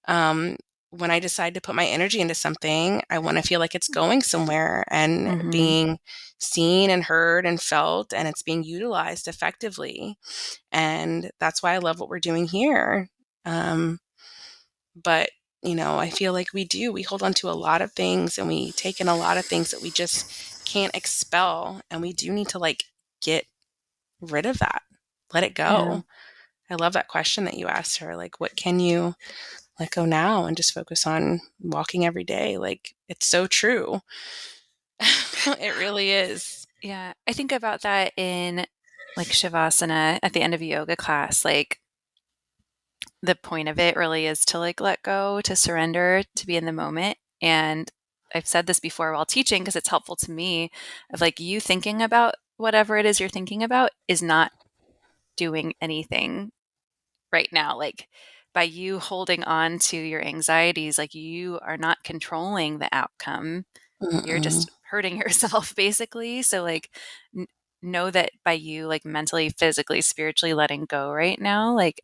[SPEAKER 2] um, when I decide to put my energy into something, I want to feel like it's going somewhere and
[SPEAKER 1] Mhm.
[SPEAKER 2] being seen and heard and felt, and it's being utilized effectively. And that's why I love what we're doing here. Um, but, I feel like we hold on to a lot of things and we take in a lot of things that we just can't expel. And we do need to like get rid of that, let it
[SPEAKER 1] Yeah.
[SPEAKER 2] go. I love that question that you asked her. Like, what can you let go now and just focus on walking every day? Like, it's so true. It really is.
[SPEAKER 1] Yeah. I think about that in like Shavasana at the end of a yoga class. Like the point of it really is to like let go, to surrender, to be in the moment. And I've said this before while teaching because it's helpful to me of like you thinking about whatever it is you're thinking about is not doing anything right now. Like by you holding on to your anxieties, like you are not controlling the outcome. You're
[SPEAKER 2] Mm-mm.
[SPEAKER 1] just hurting yourself basically. So like n- know that by you like mentally, physically, spiritually letting go right now, like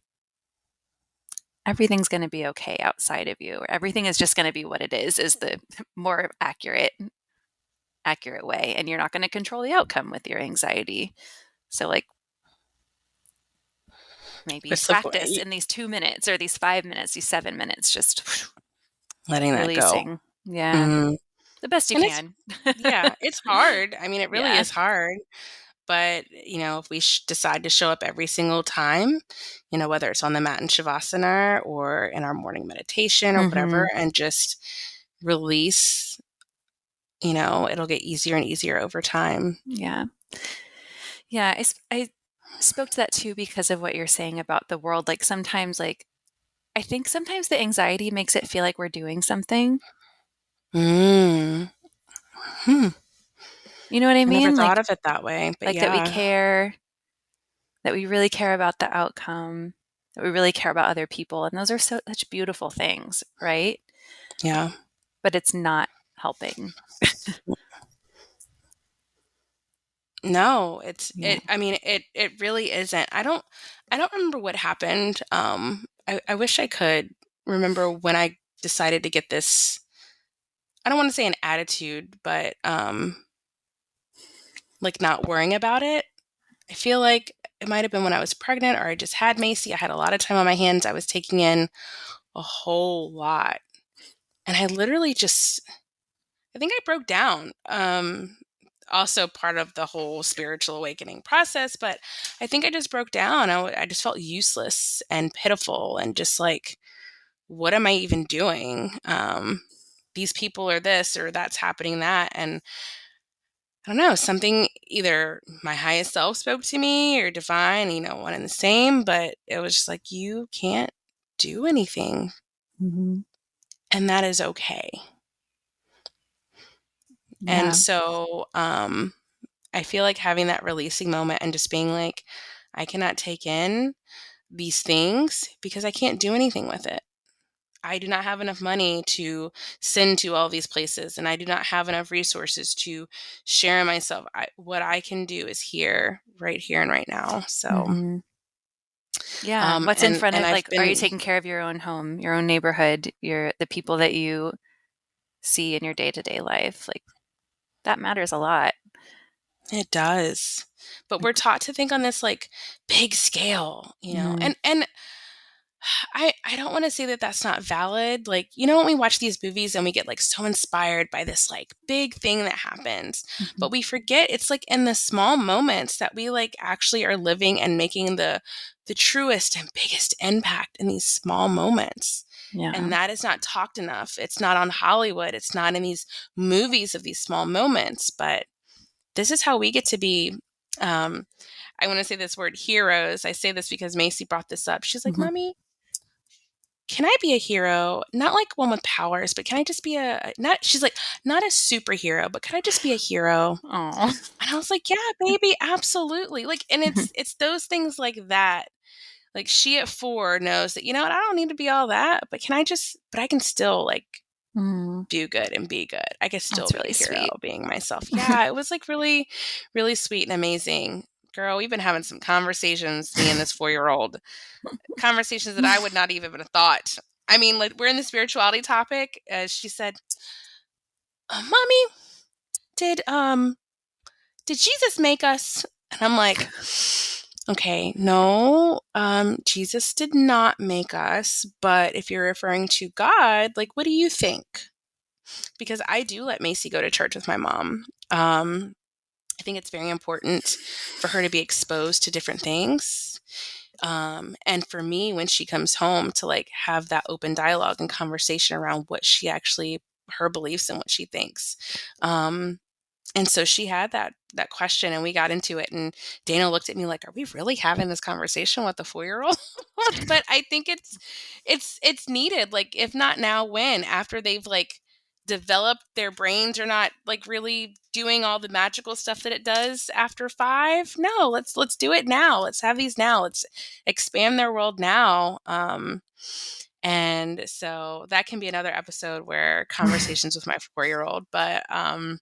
[SPEAKER 1] everything's going to be okay outside of you. Or everything is just going to be what it is the more accurate way, and you're not going to control the outcome with your anxiety. So like maybe
[SPEAKER 2] What's the
[SPEAKER 1] practice
[SPEAKER 2] point?
[SPEAKER 1] in these 2 minutes or these 5 minutes, these 7 minutes, just
[SPEAKER 2] Letting that go.
[SPEAKER 1] releasing. Yeah,
[SPEAKER 2] Mhm.
[SPEAKER 1] the best you
[SPEAKER 2] And it's
[SPEAKER 1] can.
[SPEAKER 2] yeah, it's hard. I mean, it really
[SPEAKER 1] Yeah.
[SPEAKER 2] is hard. But, if we decide to show up every single time, whether it's on the mat in Shavasana or in our morning meditation or whatever,
[SPEAKER 1] Mhm.
[SPEAKER 2] and just release, it'll get easier and easier over time.
[SPEAKER 1] Yeah. Yeah, I spoke to that too because of what you're saying about the world, like, sometimes, like I think sometimes the anxiety makes it feel like we're doing something.
[SPEAKER 2] Mm. Hmm.
[SPEAKER 1] You know what I
[SPEAKER 2] I never
[SPEAKER 1] mean?
[SPEAKER 2] thought of it that way, but
[SPEAKER 1] Like that we
[SPEAKER 2] yeah.
[SPEAKER 1] care, that we really care about the outcome, that we really care about other people, and those are such beautiful things, right?
[SPEAKER 2] Yeah.
[SPEAKER 1] But it's not helping.
[SPEAKER 2] No,
[SPEAKER 1] Yeah.
[SPEAKER 2] I mean, it really isn't. I don't remember what happened. I wish I could remember when I decided to get this. I don't want to say an attitude, but like not worrying about it. I feel like it might have been when I was pregnant or I just had Macy. I had a lot of time on my hands. I was taking in a whole lot. And I literally just I think I broke down. Also part of the whole spiritual awakening process, but I think I just broke down. I just felt useless and pitiful and just like, what am I even doing? These people are this or that's happening that. And I don't know, something either my highest self spoke to me or divine, one and the same, but it was just like, you can't do anything.
[SPEAKER 1] Mhm.
[SPEAKER 2] And that is okay. And
[SPEAKER 1] Yeah.
[SPEAKER 2] so I feel like having that releasing moment and just being like, I cannot take in these things because I can't do anything with it. I do not have enough money to send to all these places, and I do not have enough resources to share myself. What I can do is here, right here, and right now. So,
[SPEAKER 1] Mhm. Yeah. What's in
[SPEAKER 2] and
[SPEAKER 1] front
[SPEAKER 2] and
[SPEAKER 1] of
[SPEAKER 2] I've
[SPEAKER 1] like, are you
[SPEAKER 2] been.
[SPEAKER 1] taking care of your own home, your own neighborhood, the people that you see in your day-to-day life? Like, that matters a lot.
[SPEAKER 2] It does, but we're taught to think on this like big scale,
[SPEAKER 1] Mhm.
[SPEAKER 2] and I don't want to say that that's not valid. Like, when we watch these movies and we get like so inspired by this like big thing that happens, but
[SPEAKER 1] Mhm.
[SPEAKER 2] we forget it's like in the small moments that we like actually are living and making the truest and biggest impact in these small moments.
[SPEAKER 1] Yeah.
[SPEAKER 2] And that is not talked enough. It's not on Hollywood. It's not in these movies of these small moments, but this is how we get to be I want to say this word heroes. I say this because Macy brought this up. She's like,
[SPEAKER 1] Mhm.
[SPEAKER 2] "Mommy, can I be a hero? Not like one with powers, but can I just be not she's like, not a superhero, but can I just be a hero?"
[SPEAKER 1] Aw.
[SPEAKER 2] And I was like, "Yeah, baby, absolutely." Like, and it's those things like that. Like she at 4 knows that, I don't need to be all that, but I can still like
[SPEAKER 1] Mhm.
[SPEAKER 2] do good and be good. I can still
[SPEAKER 1] That's
[SPEAKER 2] be
[SPEAKER 1] really
[SPEAKER 2] a hero
[SPEAKER 1] sweet.
[SPEAKER 2] being myself. Yeah, it was like really, really sweet and amazing. Girl, we've been having some conversations, me and this 4-year-old conversations that I would not even have thought. I mean, like we're in the spirituality topic. She said, "Mommy, did did Jesus make us?" And I'm like, "Okay, no, Jesus did not make us. But if you're referring to God, like, what do you think?" Because I do let Macy go to church with my mom. I think it's very important for her to be exposed to different things. And for me, when she comes home, to like have that open dialogue and conversation around what she actually, her beliefs and what she thinks. Um, and so she had that question and we got into it and Dana looked at me like, "Are we really having this conversation with the 4-year-old?" But I think it's needed. Like if not now, when? After they've like developed their brains are not like really doing all the magical stuff that it does after 5. No, let's do it now. Let's have these now. Let's expand their world now. And so that can be another episode where conversations with my 4-year-old, but I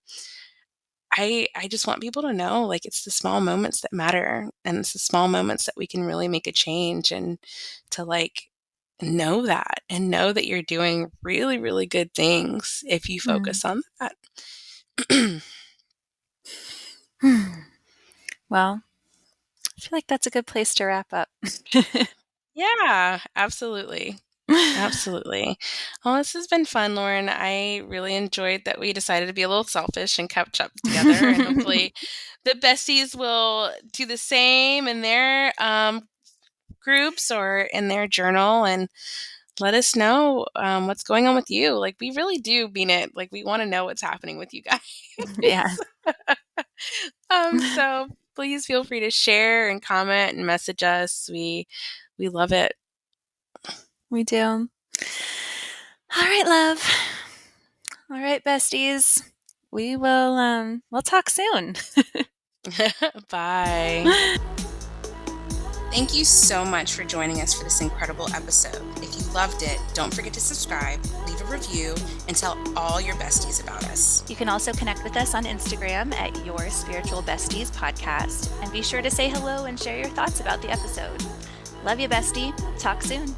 [SPEAKER 2] just want people to know, like, it's the small moments that matter, and it's the small moments that we can really make a change, and to, like, know that, and know that you're doing really, really good things if you
[SPEAKER 1] Mm.
[SPEAKER 2] focus on that.
[SPEAKER 1] Well, feel like that's a good place to wrap up.
[SPEAKER 2] Yeah, absolutely. Absolutely. Well, this has been fun, Lauren. I really enjoyed that we decided to be a little selfish and catch up together. And hopefully the besties will do the same in their groups or in their journal and let us know what's going on with you. Like, we really do mean it. Like, we want to know what's happening with you guys.
[SPEAKER 1] Yeah.
[SPEAKER 2] So please feel free to share and comment and message us. We love it.
[SPEAKER 1] We do. All right, love. All right, besties. We'll talk soon.
[SPEAKER 2] Bye. Thank you so much for joining us for this incredible episode. If you loved it, don't forget to subscribe, leave a review, and tell all your besties about us.
[SPEAKER 1] You can also connect with us on Instagram at Your Spiritual Besties Podcast, and be sure to say hello and share your thoughts about the episode. Love you, bestie. Talk soon.